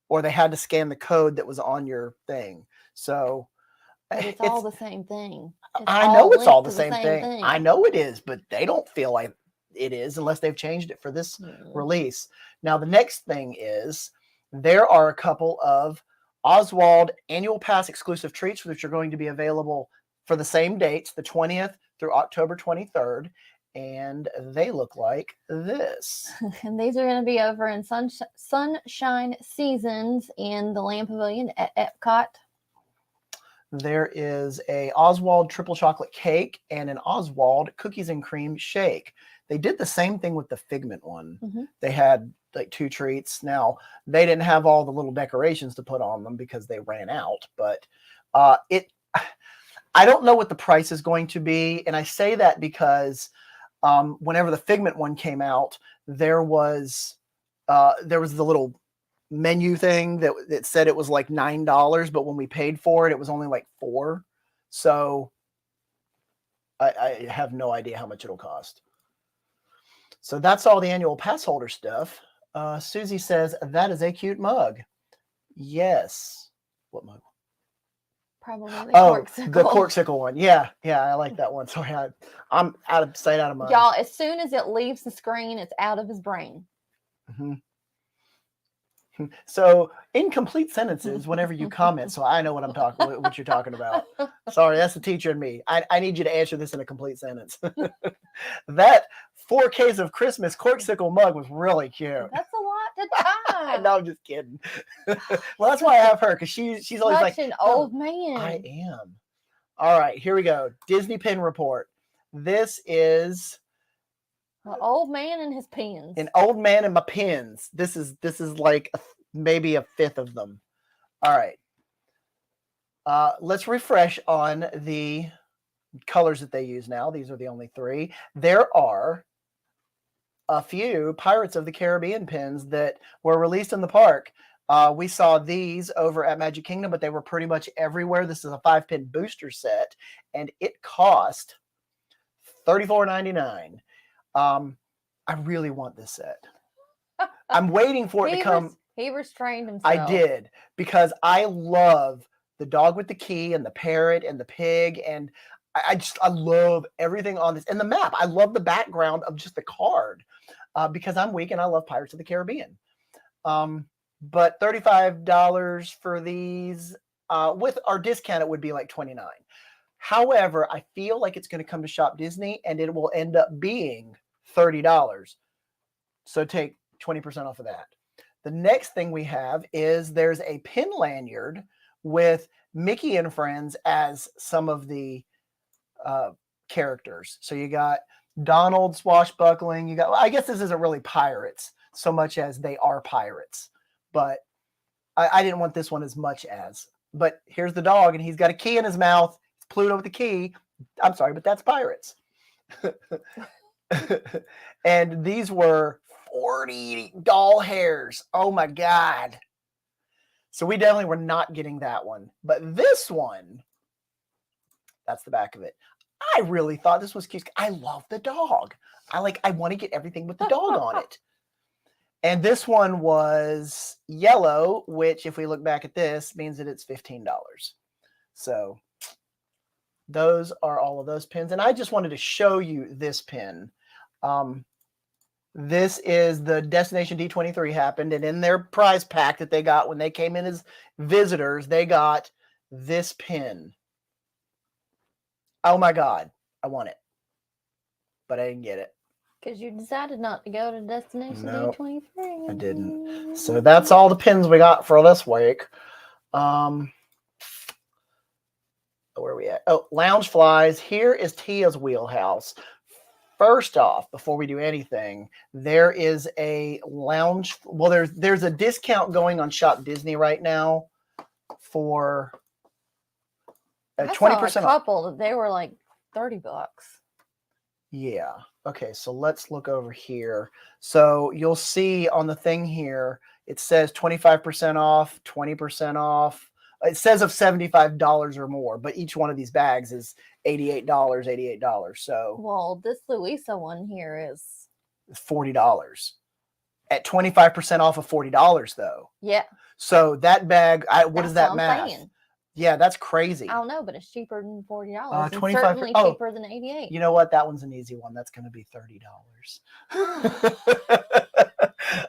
or they had to scan the code that was on your thing. So but it's all the same thing. I know it's all the same thing. I know it is, but they don't feel like it is unless they've changed it for this release. Now, the next thing is there are a couple of Oswald annual pass exclusive treats which are going to be available for the same dates, the 20th through October 23rd. And they look like this. And these are going to be over in Sunshine Seasons in the Land Pavilion at Epcot. There is a Oswald triple chocolate cake and an Oswald cookies and cream shake. They did the same thing with the Figment one. Mm-hmm. They had like 2 treats. Now, they didn't have all the little decorations to put on them because they ran out. But I don't know what the price is going to be. And I say that because whenever the Figment one came out, there was the little menu thing that said it was like $9, but when we paid for it, it was only like $4. So I have no idea how much it'll cost. So that's all the annual pass holder stuff. Susie says that is a cute mug. Yes. What mug? Probably the corksicle. The corksicle one. Yeah, I like that one. Sorry, I'm out of sight, out of mind. Y'all, as soon as it leaves the screen, it's out of his brain. Mm-hmm. So, incomplete sentences whenever you comment, so I know what you're talking about. Sorry, that's the teacher in me. I need you to answer this in a complete sentence. That 4Ks of Christmas corksicle mug was really cute. That's a lot to time. No, I'm just kidding. Well, that's why I have her, because she's always like an old man. I am. All right, here we go. Disney Pin Report. This is an old man and his pins. An old man and my pins. This is like maybe a fifth of them. All right. Let's refresh on the colors that they use now. These are the only 3. There are a few Pirates of the Caribbean pins that were released in the park. We saw these over at Magic Kingdom, but they were pretty much everywhere. This is a 5-pin booster set, and it cost $34.99. I really want this set. I'm waiting for it to come. He restrained himself. I did, because I love the dog with the key and the parrot and the pig, and I love everything on this. And the map. I love the background of just the card because I'm weak and I love Pirates of the Caribbean. but $35 for these. With our discount, it would be like $29. However, I feel like it's going to come to Shop Disney and it will end up being $30. So take 20% off of that. The next thing we have is there's a pin lanyard with Mickey and Friends as some of the characters. So you got Donald swashbuckling. You got, I guess this isn't really pirates so much as they are pirates, but I didn't want this one as much as. But here's the dog, and he's got a key in his mouth. It's Pluto with the key. I'm sorry, but that's pirates. And these were 40 doll hairs. Oh my God. So we definitely were not getting that one. But this one, that's the back of it. I really thought this was cute. I love the dog. I want to get everything with the dog on it. And this one was yellow, which if we look back at this means that it's $15. So those are all of those pins. And I just wanted to show you this pin. This is the Destination D23 happened. And in their prize pack that they got when they came in as visitors, they got this pin. Oh my God, I want it. But I didn't get it. Because you decided not to go to Destination D23. I didn't. So that's all the pins we got for this week. Where are we at? Oh, Loungeflies. Here is Tia's wheelhouse. First off, before we do anything, there is a lounge. Well, there's a discount going on Shop Disney right now for 20% off. A couple. They were like $30. Yeah. Okay, so let's look over here. So you'll see on the thing here, it says 25% off, 20% off. It says of $75 or more, but each one of these bags is $88. So well, this Louisa one here is $40 at 25% off of $40 though. Yeah. So that bag, what is that math? Saying. Yeah, that's crazy. I don't know, but it's cheaper than $40. 25. Certainly cheaper than $88. You know what? That one's an easy one. That's going to be $30.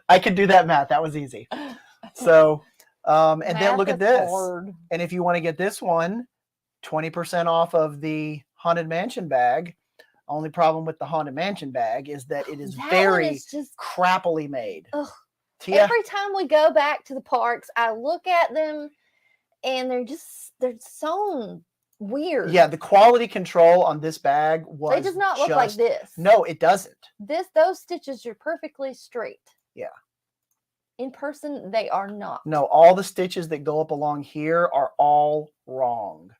I could do that math. That was easy. So, and then look at this. Hard. And if you want to get this one, 20% off of the Haunted Mansion bag. Only problem with the Haunted Mansion bag is that it is very crappily made. Every time we go back to the parks, I look at them and they're so weird. Yeah, the quality control on this bag was They does not look like this. No, it doesn't. Those stitches are perfectly straight. Yeah. In person, they are not. No, all the stitches that go up along here are all wrong.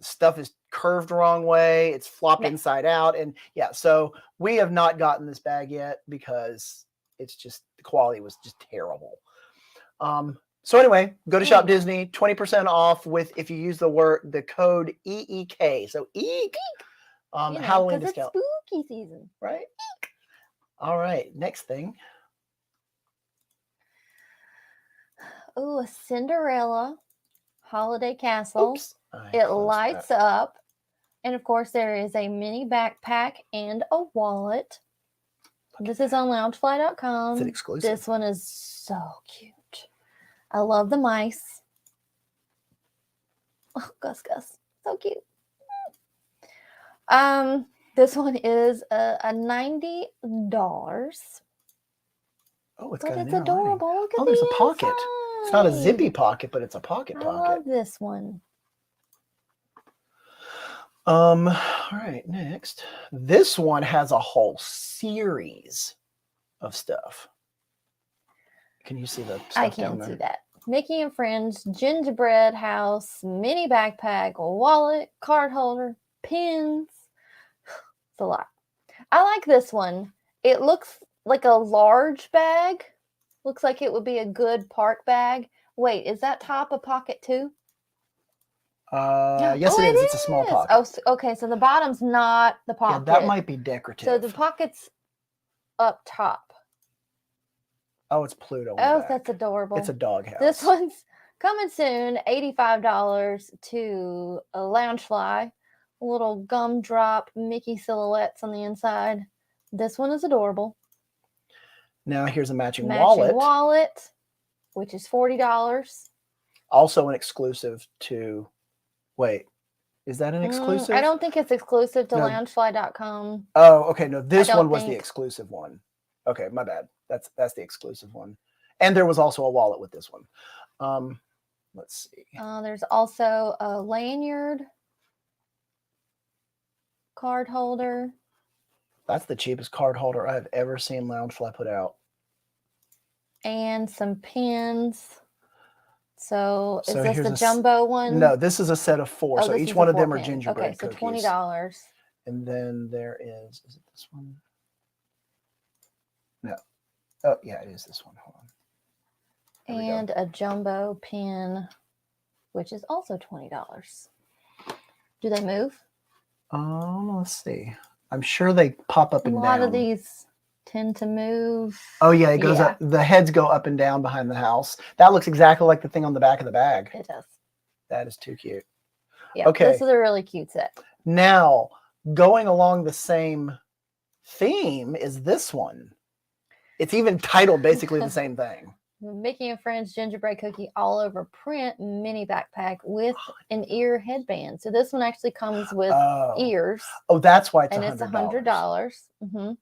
Stuff is curved the wrong way. It's flopped inside out. And yeah, so we have not gotten this bag yet because it's just, the quality was just terrible. So anyway, go to Shop Disney, 20% off with, if you use the code EEK. So EEK, Halloween discount. It's spooky season. Right? Eek. All right, next thing. Oh, a Cinderella holiday castle. Oops. It lights up. And of course, there is a mini backpack and a wallet. This is on loungefly.com. It's an exclusive. This one is so cute. I love the mice. Oh, Gus. So cute. This one is a $90. Oh, it's adorable. Look at there's the a pocket. inside. It's not a zippy pocket, but it's a pocket. I love this one. All right, next. This one has a whole series of stuff. Can you see the stuff I can't see that. Mickey and Friends, gingerbread house, mini backpack, wallet, card holder, pins. It's a lot. I like this one. It looks like a large bag. Looks like it would be a good park bag. Wait, is that top a pocket too? Yes, it is. It's a small pocket. Oh, okay. So the bottom's not the pocket. Yeah, that might be decorative. So the pocket's up top. Oh, it's Pluto. Oh, that's adorable. It's a doghouse. This one's coming soon. $85 to a Loungefly. A little gumdrop Mickey silhouettes on the inside. This one is adorable. Now here's a matching wallet. which is $40. Also an exclusive to, wait, is that an exclusive? I don't think it's exclusive to No. loungefly.com. Oh, okay. No, this don't one was the think- exclusive one. Okay, my bad. That's the exclusive one. And there was also a wallet with this one. Let's see. There's also a lanyard, card holder. That's the cheapest card holder I've ever seen Loungefly put out. And some pins. So is So this here's the a jumbo one? No, this is a set of 4. Oh, So this each is one a of them 4 are pin. gingerbread okay, so cookies. $20. And then there is it this one? No. Oh, yeah, it is this one. Hold on. And a jumbo pin, which is also $20. Do they move? Let's see. I'm sure they pop up and down. A lot of these tend to move. Oh yeah, it goes up. The heads go up and down behind the house. That looks exactly like the thing on the back of the bag. It does. That is too cute. Yeah. Okay. This is a really cute set. Now, going along the same theme is this one. It's even titled basically the same thing. Mickey and Friends gingerbread cookie all over print mini backpack with an ear headband. So this one actually comes with ears. Oh, that's why it's and $100. it's $100. Mm-hmm.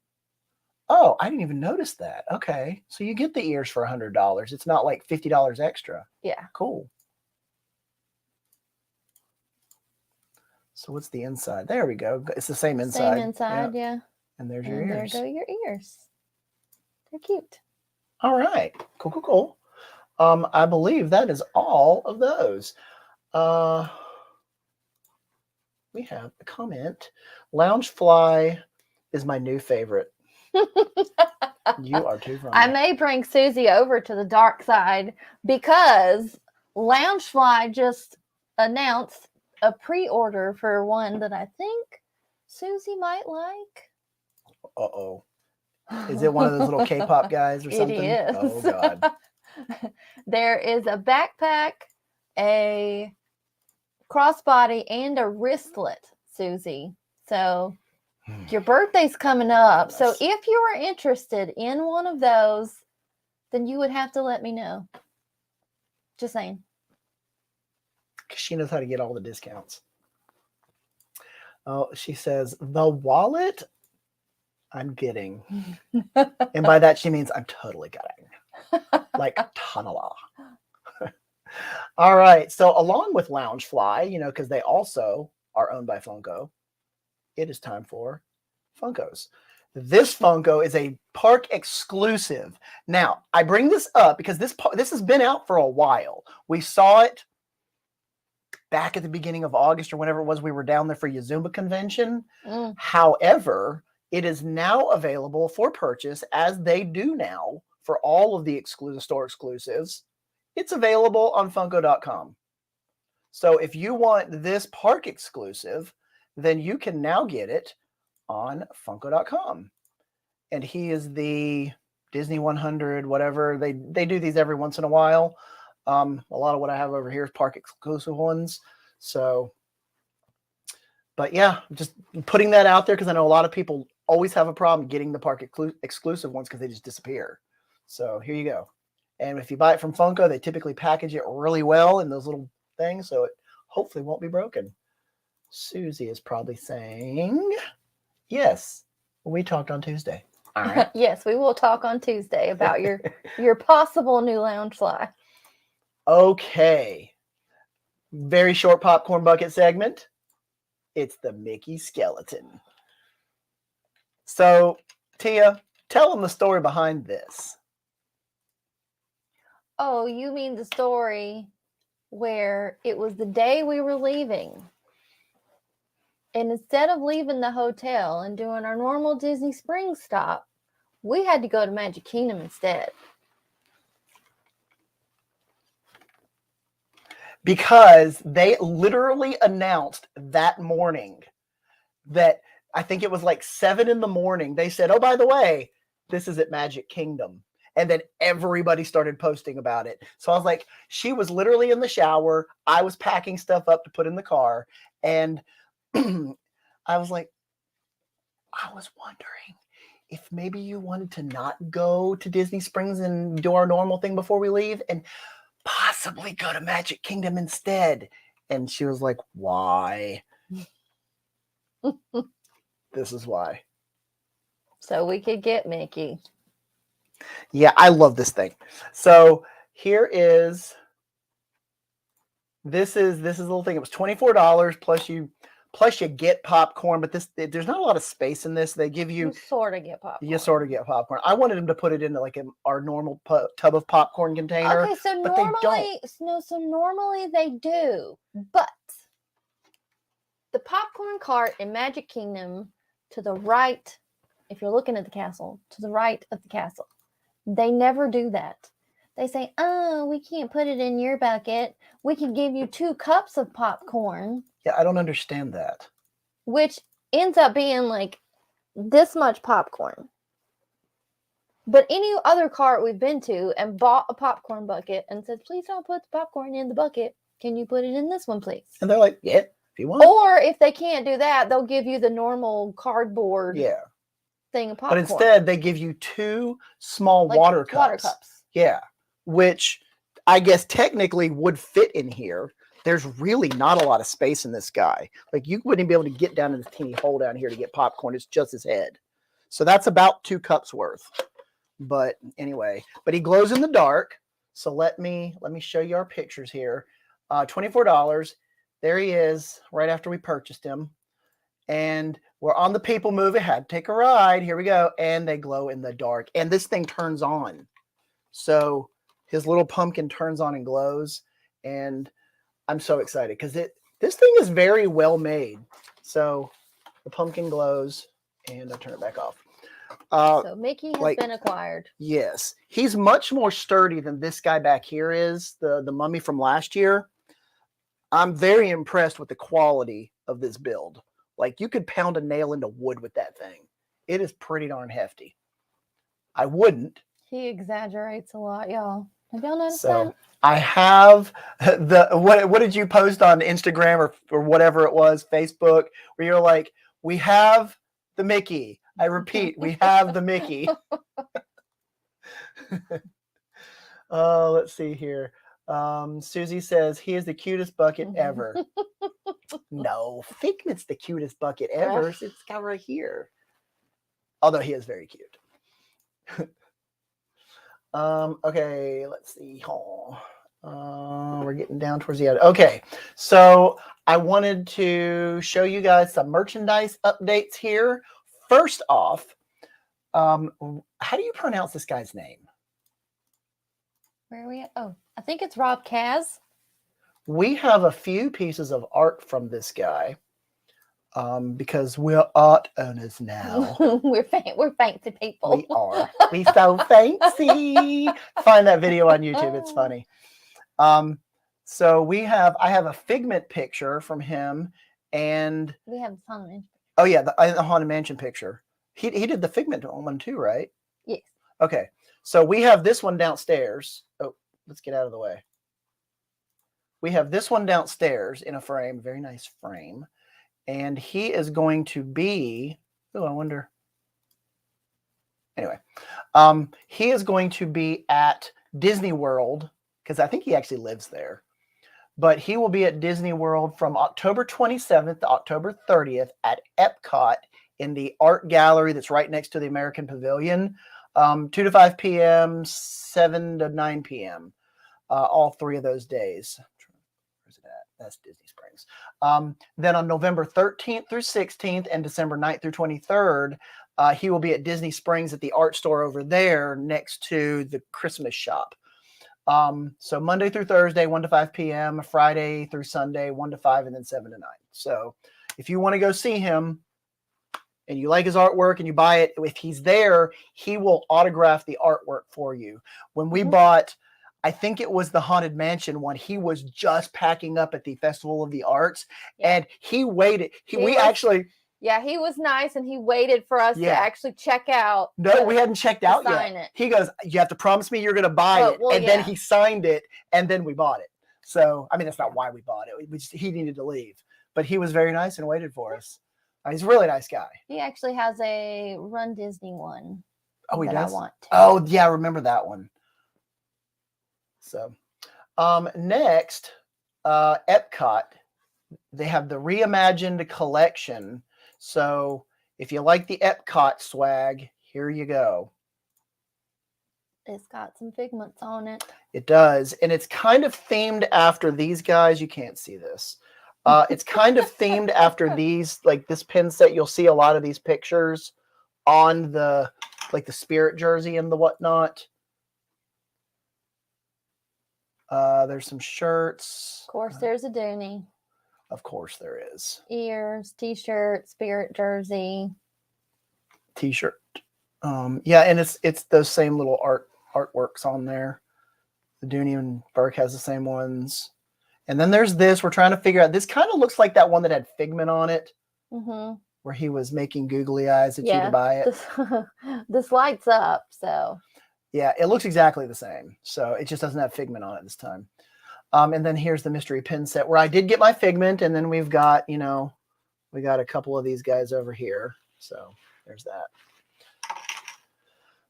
Oh, I didn't even notice that. Okay, so you get the ears for $100. It's not like $50 extra. Yeah. Cool. So what's the inside? There we go. It's the same inside. Same inside, yeah. And there's your and ears. There go your ears. They're cute. All right. Cool, cool, cool. I believe that is all of those. We have a comment. Loungefly is my new favorite. You are too funny. I may bring Susie over to the dark side because Loungefly just announced a pre-order for one that I think Susie might like. Uh-oh. Is it one of those little K-pop guys or something? It is. Oh, God. There is a backpack, a crossbody, and a wristlet, Susie. So your birthday's coming up. So if you are interested in one of those, then you would have to let me know. Just saying. Because she knows how to get all the discounts. Oh, she says, the wallet I'm getting. And by that, she means I'm totally getting. Like Tanala. All right. So along with Loungefly, you know, because they also are owned by Funko, it is time for Funkos. This Funko is a park exclusive. Now, I bring this up because this has been out for a while. We saw it back at the beginning of August or whenever it was we were down there for Yazumba convention. However, it is now available for purchase, as they do now for all of the store exclusives. It's available on Funko.com. So if you want this park exclusive, then you can now get it on Funko.com. And he is the Disney 100, whatever. They do these every once in a while. A lot of what I have over here is park exclusive ones. So, but yeah, just putting that out there because I know a lot of people always have a problem getting the park exclusive ones because they just disappear. So here you go. And if you buy it from Funko, they typically package it really well in those little things, so it hopefully won't be broken. Susie is probably saying, yes, we talked on Tuesday. All right. Yes, we will talk on Tuesday about your possible new Loungefly. Okay. Very short popcorn bucket segment. It's the Mickey skeleton. So, Tia, tell them the story behind this. Oh, you mean the story where it was the day we were leaving. And instead of leaving the hotel and doing our normal Disney Springs stop, we had to go to Magic Kingdom instead. Because they literally announced that morning that I think it was like 7 a.m. They said, oh, by the way, this is at Magic Kingdom. And then everybody started posting about it. So I was like, she was literally in the shower. I was packing stuff up to put in the car. And I was like, I was wondering if maybe you wanted to not go to Disney Springs and do our normal thing before we leave and possibly go to Magic Kingdom instead. And she was like, why? This is why. So we could get Mickey. Yeah, I love this thing. So here is, this is a little thing. It was $24 plus you get popcorn, but there's not a lot of space in this. They give you sort of get popcorn. You sort of get popcorn. I wanted them to put it into like our normal tub of popcorn container. Okay, so normally they do, but the popcorn cart in Magic Kingdom to the right, if you're looking at the castle, to the right of the castle, they never do that. They say, oh, we can't put it in your bucket. We can give you 2 cups of popcorn. Yeah, I don't understand that. Which ends up being like this much popcorn. But any other cart we've been to and bought a popcorn bucket and said, please don't put the popcorn in the bucket. Can you put it in this one, please? And they're like, yeah, if you want. Or if they can't do that, they'll give you the normal cardboard thing of popcorn. But instead, they give you 2 small water cups. Water cups. Yeah, which I guess technically would fit in here. There's really not a lot of space in this guy. Like you wouldn't be able to get down in this teeny hole down here to get popcorn. It's just his head. So that's about 2 cups worth. But anyway, but he glows in the dark. So let me show you our pictures here. $24. There he is right after we purchased him. And we're on the People Mover. Had to take a ride. Here we go. And they glow in the dark. And this thing turns on. So his little pumpkin turns on and glows. And I'm so excited because this thing is very well made. So the pumpkin glows, and I'll turn it back off. So Mickey has been acquired. Yes, he's much more sturdy than this guy back here is, the mummy from last year. I'm very impressed with the quality of this build. Like you could pound a nail into wood with that thing. It is pretty darn hefty. I wouldn't. He exaggerates a lot, y'all. Have y'all noticed So that? I have what did you post on Instagram or whatever it was, Facebook, where you're like, we have the Mickey. I repeat, we have the Mickey. Let's see here. Susie says he is the cutest bucket ever. No, Figment's the cutest bucket ever. It's got right here. Although he is very cute. Okay, let's see. We're getting down towards the end. Okay, so I wanted to show you guys some merchandise updates here. First off, how do you pronounce this guy's name? Where are we at? Oh, I think it's Rob Kaz. We have a few pieces of art from this guy. Because we're art owners now. we're fancy people. We are. We so fancy. Find that video on YouTube. It's funny. So I have a Figment picture from him, and we have the Haunted Mansion. Oh yeah, the Haunted Mansion picture. He did the Figment one too, right? Yes. Okay. So we have this one downstairs. Oh, let's get out of the way. We have this one downstairs in a frame, very nice frame. And he is going to be, oh, I wonder. Anyway, he is going to be at Disney World, because I think he actually lives there. But he will be at Disney World from October 27th to October 30th at Epcot in the art gallery that's right next to the American Pavilion, 2 to 5 p.m., 7 to 9 p.m., all 3 of those days. Where's it at? That's Disney Springs. Then on November 13th through 16th and December 9th through 23rd, he will be at Disney Springs at the art store over there next to the Christmas shop. So Monday through Thursday, 1 to 5 p.m., Friday through Sunday, 1 to 5, and then 7 to 9. So if you want to go see him and you like his artwork and you buy it, if he's there, he will autograph the artwork for you. When we bought, I think it was the Haunted Mansion one, he was just packing up at the Festival of the Arts, and he waited. He was nice, and he waited for us to actually check out. No, we hadn't checked out yet. He goes, you have to promise me you're going to buy it. And then he signed it, and then we bought it. So, I mean, that's not why we bought it. He needed to leave. But he was very nice and waited for us. He's a really nice guy. He actually has a Run Disney one. Oh, he that does? I want to. Oh, yeah, I remember that one. So, next, Epcot, they have the reimagined collection. So, if you like the Epcot swag, here you go. It's got some figments on it. It does. And it's kind of themed after these guys. You can't see this. It's kind of themed after these, like this pin set. You'll see a lot of these pictures on the, like the Spirit jersey and the whatnot. There's some shirts. Of course, there's a Dooney. Of course there is. Ears, t-shirt, Spirit jersey. T-shirt. Yeah, and it's those same little artworks on there. The Dooney and Burke has the same ones. And then there's this. We're trying to figure out. This kind of looks like that one that had Figment on it. Mm-hmm. Where he was making googly eyes at you to buy it. This lights up, so. Yeah, it looks exactly the same. So it just doesn't have Figment on it this time. And then here's the mystery pin set where I did get my Figment. And then we've got, we got a couple of these guys over here. So there's that.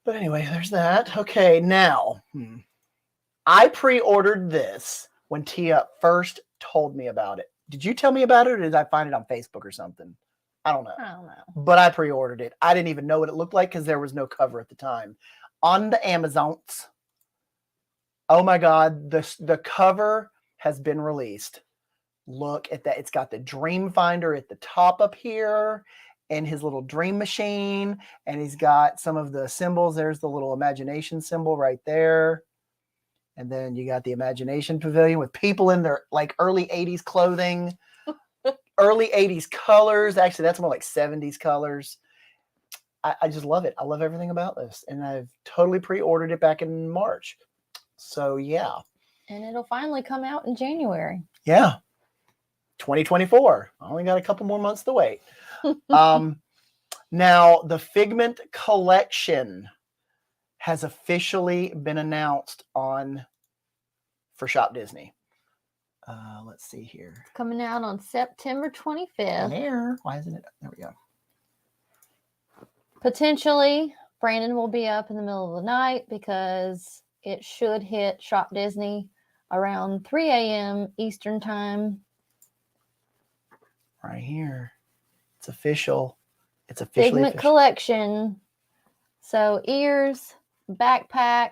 But anyway, there's that. Okay, now, I pre-ordered this when Tia first told me about it. Did you tell me about it, or did I find it on Facebook or something? I don't know. But I pre-ordered it. I didn't even know what it looked like because there was no cover at the time. On the Amazons. Oh my God, the cover has been released. Look at that. It's got the Dream Finder at the top up here and his little dream machine. And he's got some of the symbols. There's the little imagination symbol right there. And then you got the Imagination Pavilion with people in their like early 80s clothing, early 80s colors. Actually, that's more like 70s colors. I just love it. I love everything about this. And I've totally pre-ordered it back in March. So, yeah. And it'll finally come out in January. Yeah. 2024. I only got a couple more months to wait. Now, the Figment collection has officially been announced for Shop Disney. Let's see here. Coming out on September 25th. There. Why isn't it? There we go. Potentially, Brandon will be up in the middle of the night because it should hit Shop Disney around 3 a.m. Eastern time. Right here. It's official. It's officially Figment collection. So ears, backpack,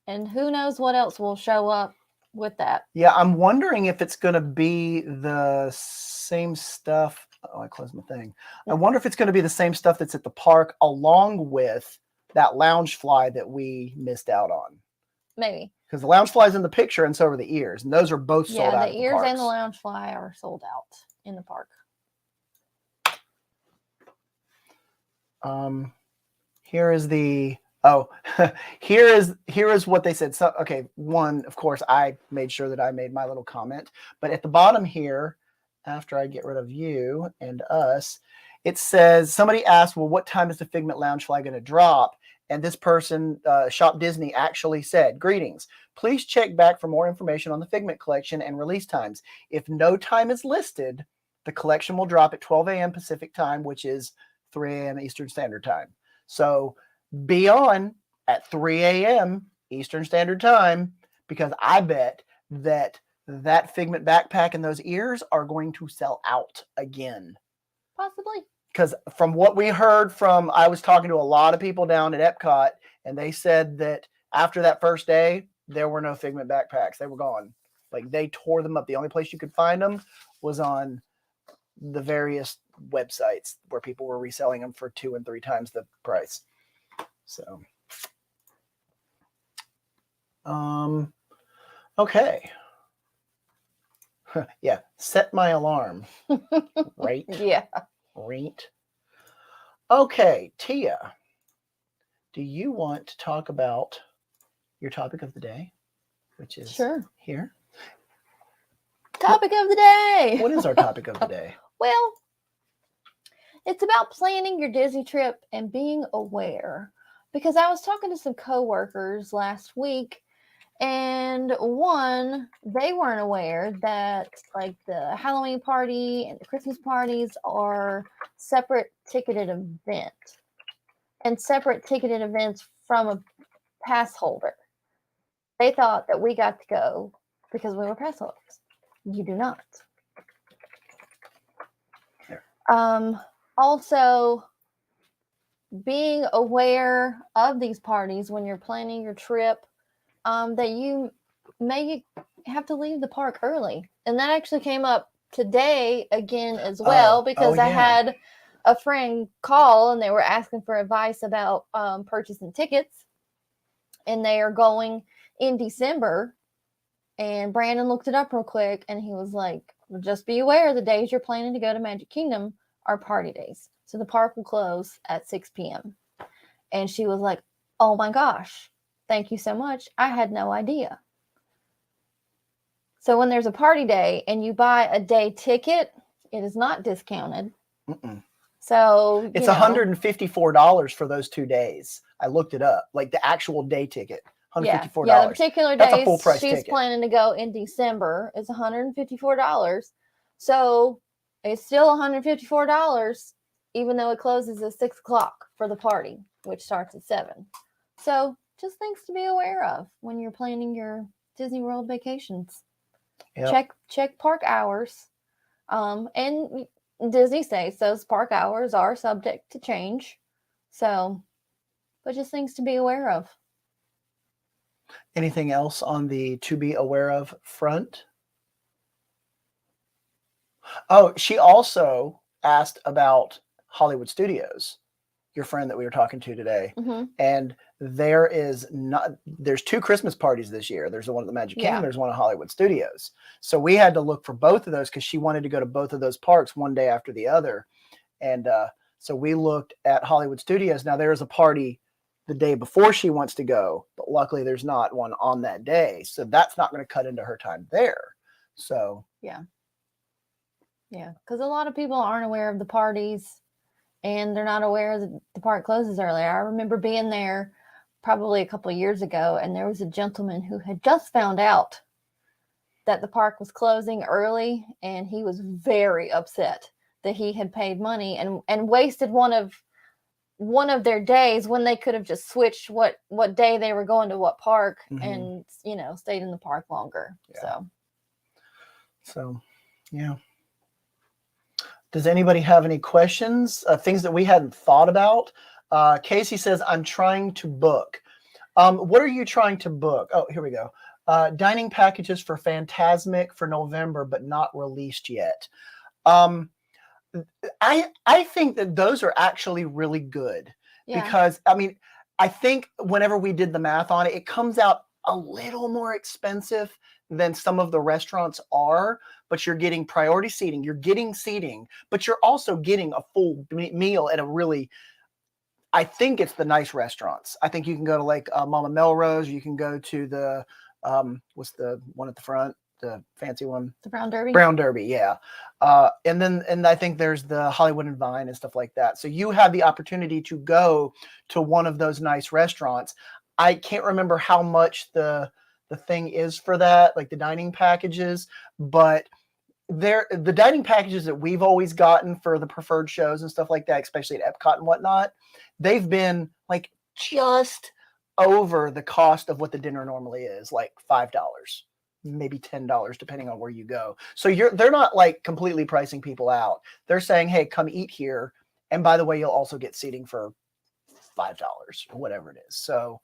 and who knows what else will show up with that. Yeah, I'm wondering if it's going to be the same stuff. Oh, I closed my thing. I wonder if it's going to be the same stuff that's at the park along with that loungefly that we missed out on. Maybe. Because the loungefly is in the picture and so are the ears. And those are both sold out. Yeah, the ears and the loungefly are sold out in the park. Here is what they said. So, okay, one, of course, I made sure that I made my little comment. But at the bottom here, after I get rid of you and us, it says, somebody asked, well, what time is the Figment Loungefly going to drop? And this person, Shop Disney, actually said, greetings. Please check back for more information on the Figment collection and release times. If no time is listed, the collection will drop at 12 a.m. Pacific time, which is 3 a.m. Eastern Standard Time. So be on at 3 a.m. Eastern Standard Time, because I bet that Figment backpack and those ears are going to sell out again. Possibly. Because from what we heard I was talking to a lot of people down at Epcot, and they said that after that first day, there were no Figment backpacks. They were gone. Like, they tore them up. The only place you could find them was on the various websites where people were reselling them for 2 and 3 times the price. So, okay. Yeah, set my alarm. Right? Yeah. Right. Okay, Tia, do you want to talk about your topic of the day, which is here? Topic of the day. What is our topic of the day? Well, it's about planning your Disney trip and being aware. Because I was talking to some coworkers last week, And one, they weren't aware that like the Halloween party and the Christmas parties are separate ticketed event and separate ticketed events from a pass holder. They thought that we got to go because we were pass holders. You do not. Also, being aware of these parties when you're planning your trip, that you may have to leave the park early. And that actually came up today again as well, because I had a friend call and they were asking for advice about purchasing tickets. And they are going in December. And Brandon looked it up real quick and he was like, just be aware the days you're planning to go to Magic Kingdom are party days. So the park will close at 6 p.m. And she was like, oh my gosh, thank you so much. I had no idea. So when there's a party day and you buy a day ticket, it is not discounted. Mm-mm. So it's $154 for those 2 days. I looked it up, like the actual day ticket. $154. Yeah, the particular That's days a full price she's ticket. planning to go in December is $154. So it's still $154, even though it closes at 6 o'clock for the party, which starts at 7. So just things to be aware of when you're planning your Disney World vacations. Yep. Check park hours. And Disney states those park hours are subject to change. So, but just things to be aware of. Anything else on the to be aware of front? Oh, she also asked about Hollywood Studios, your friend that we were talking to today. Mm-hmm. And there's 2 Christmas parties this year. There's the one at the Magic Kingdom. There's one at Hollywood Studios. So we had to look for both of those because she wanted to go to both of those parks one day after the other. And so we looked at Hollywood Studios. Now there is a party the day before she wants to go, but luckily there's not one on that day. So that's not going to cut into her time there. So yeah, because a lot of people aren't aware of the parties and they're not aware that the park closes early. I remember being there probably a couple of years ago, and there was a gentleman who had just found out that the park was closing early, and he was very upset that he had paid money and wasted one of their days when they could have just switched what day they were going to what park. Mm-hmm. And stayed in the park longer. So yeah. Does anybody have any questions? Things that we hadn't thought about? Casey says, I'm trying to book. What are you trying to book? Oh, here we go. Dining packages for Fantasmic for November, but not released yet. I think that those are actually really good because, I mean, I think whenever we did the math on it, it comes out a little more expensive than some of the restaurants are, but you're getting priority seating, you're getting seating, but you're also getting a full meal at a really, I think it's the nice restaurants. I think you can go to like Mama Melrose, you can go to the, what's the one at the front? The fancy one? The Brown Derby? Brown Derby, yeah. And I think there's the Hollywood and Vine and stuff like that. So you have the opportunity to go to one of those nice restaurants. I can't remember how much the thing is for that, like the dining packages, but the dining packages that we've always gotten for the preferred shows and stuff like that, especially at Epcot and whatnot, they've been like just over the cost of what the dinner normally is, like $5, maybe $10, depending on where you go. So they're not like completely pricing people out. They're saying, hey, come eat here. And by the way, you'll also get seating for $5 or whatever it is. So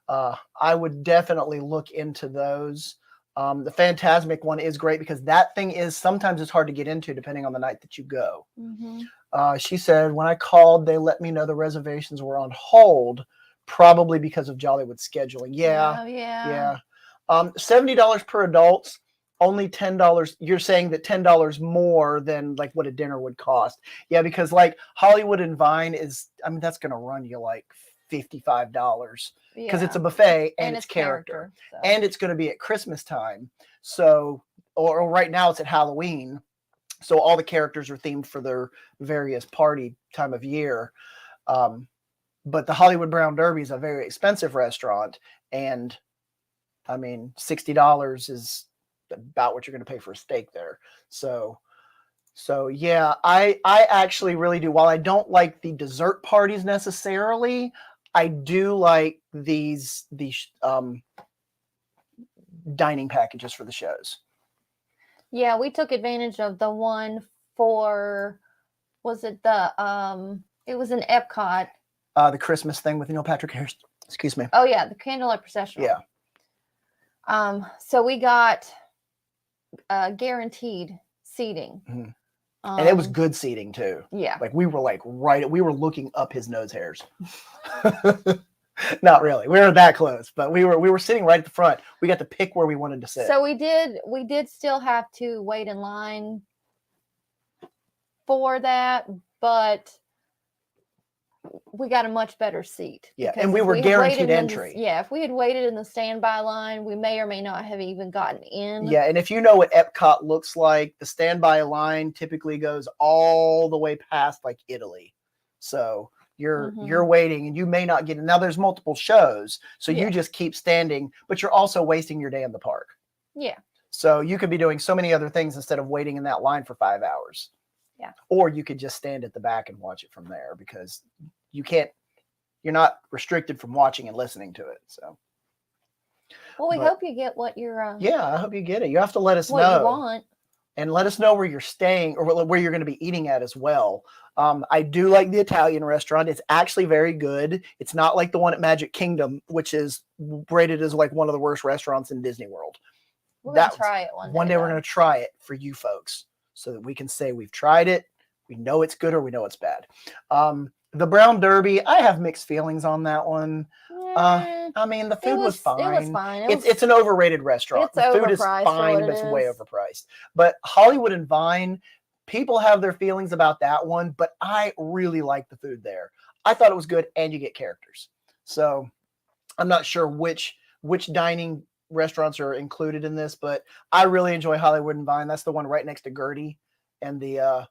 I would definitely look into those. The Fantasmic one is great because that thing is sometimes it's hard to get into depending on the night that you go. Mm-hmm. She said, when I called, they let me know the reservations were on hold, probably because of Jollywood scheduling. Yeah. $70 per adult, only $10. You're saying that $10 more than like what a dinner would cost. Yeah, because like Hollywood and Vine is, I mean, that's going to run you like $55 because it's a buffet and it's character. So. And it's going to be at Christmas time. So, or right now it's at Halloween. So all the characters are themed for their various party time of year. But the Hollywood Brown Derby is a very expensive restaurant, and I mean, $60 is about what you're going to pay for a steak there. So yeah, I actually really do. While I don't like the dessert parties necessarily, I do like these dining packages for the shows. Yeah, we took advantage of the one for, was it it was in Epcot. The Christmas thing with Neil Patrick Harris. Excuse me. Oh yeah, the candlelight procession. Yeah. So we got guaranteed seating. Mm-hmm. And it was good seating too. Yeah. Like we were looking up his nose hairs. Not really. We were that close, but we were sitting right at the front. We got to pick where we wanted to sit. So we did still have to wait in line for that, but we got a much better seat. Yeah, and we were guaranteed entry. If we had waited in the standby line, we may or may not have even gotten in. Yeah, and if you know what Epcot looks like, the standby line typically goes all the way past like Italy. So you're waiting and you may not get in. Now there's multiple shows, so you just keep standing, but you're also wasting your day in the park. Yeah. So you could be doing so many other things instead of waiting in that line for 5 hours. Yeah. Or you could just stand at the back and watch it from there because you're not restricted from watching and listening to it. So. Well, we hope you get what you're. Yeah, I hope you get it. You have to let us know what you want, and let us know where you're staying or where you're going to be eating at as well. I do like the Italian restaurant. It's actually very good. It's not like the one at Magic Kingdom, which is rated as like one of the worst restaurants in Disney World. We're going to try it one day. One day we're going to try it for you folks so that we can say we've tried it. We know it's good or we know it's bad. The Brown Derby, I have mixed feelings on that one. I mean, the food was fine. It was fine. It's an overrated restaurant. The food is fine, but it's way overpriced. But Hollywood and Vine, people have their feelings about that one, but I really like the food there. I thought it was good, and you get characters. So I'm not sure which dining restaurants are included in this, but I really enjoy Hollywood and Vine. That's the one right next to Gertie and the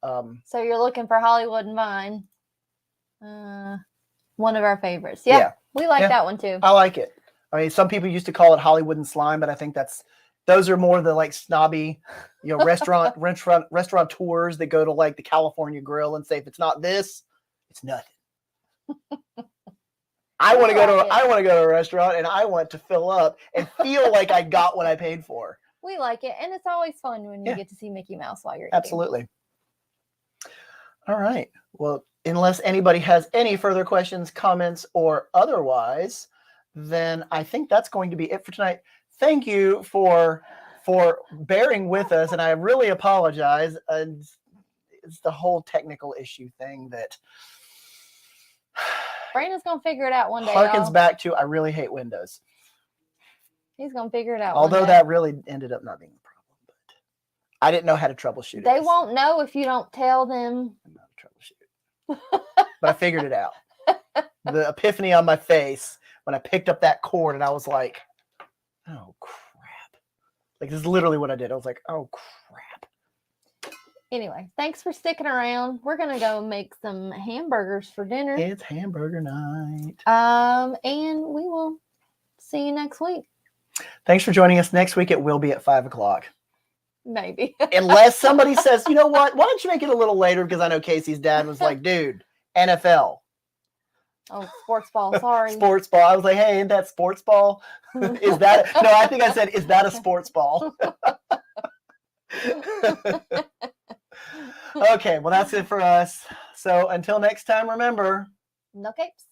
so you're looking for Hollywood and Vine. One of our favorites. Yeah. We like that one too. I like it. I mean, some people used to call it Hollywood and Slime, but I think those are more the like snobby, restaurateurs that go to like the California Grill and say, if it's not this, it's nothing. I want to go to a restaurant and I want to fill up and feel like I got what I paid for. We like it, and it's always fun when you get to see Mickey Mouse while you're eating. Absolutely. All right. Well, unless anybody has any further questions, comments, or otherwise, then I think that's going to be it for tonight. Thank you for bearing with us, and I really apologize. It's the whole technical issue thing that Brandon's gonna figure it out one day. Harkens back to I really hate Windows. He's gonna figure it out. Although that really ended up not being a problem, but I didn't know how to troubleshoot it. They won't know if you don't tell them. I'm not a troubleshooter. But I figured it out. The epiphany on my face when I picked up that cord and I was like, oh crap. Like this is literally what I did. I was like, oh crap. Anyway, thanks for sticking around. We're gonna go make some hamburgers for dinner. It's hamburger night. And we will see you next week. Thanks for joining us. Next week it will be at 5:00. Maybe. Unless somebody says, you know what? Why don't you make it a little later? Because I know Casey's dad was like, dude, NFL. Oh, sports ball. Sorry. Sports ball. I was like, hey, ain't that sports ball? Is that? No, I think I said, is that a sports ball? Okay, well, that's it for us. So until next time, remember. No capes.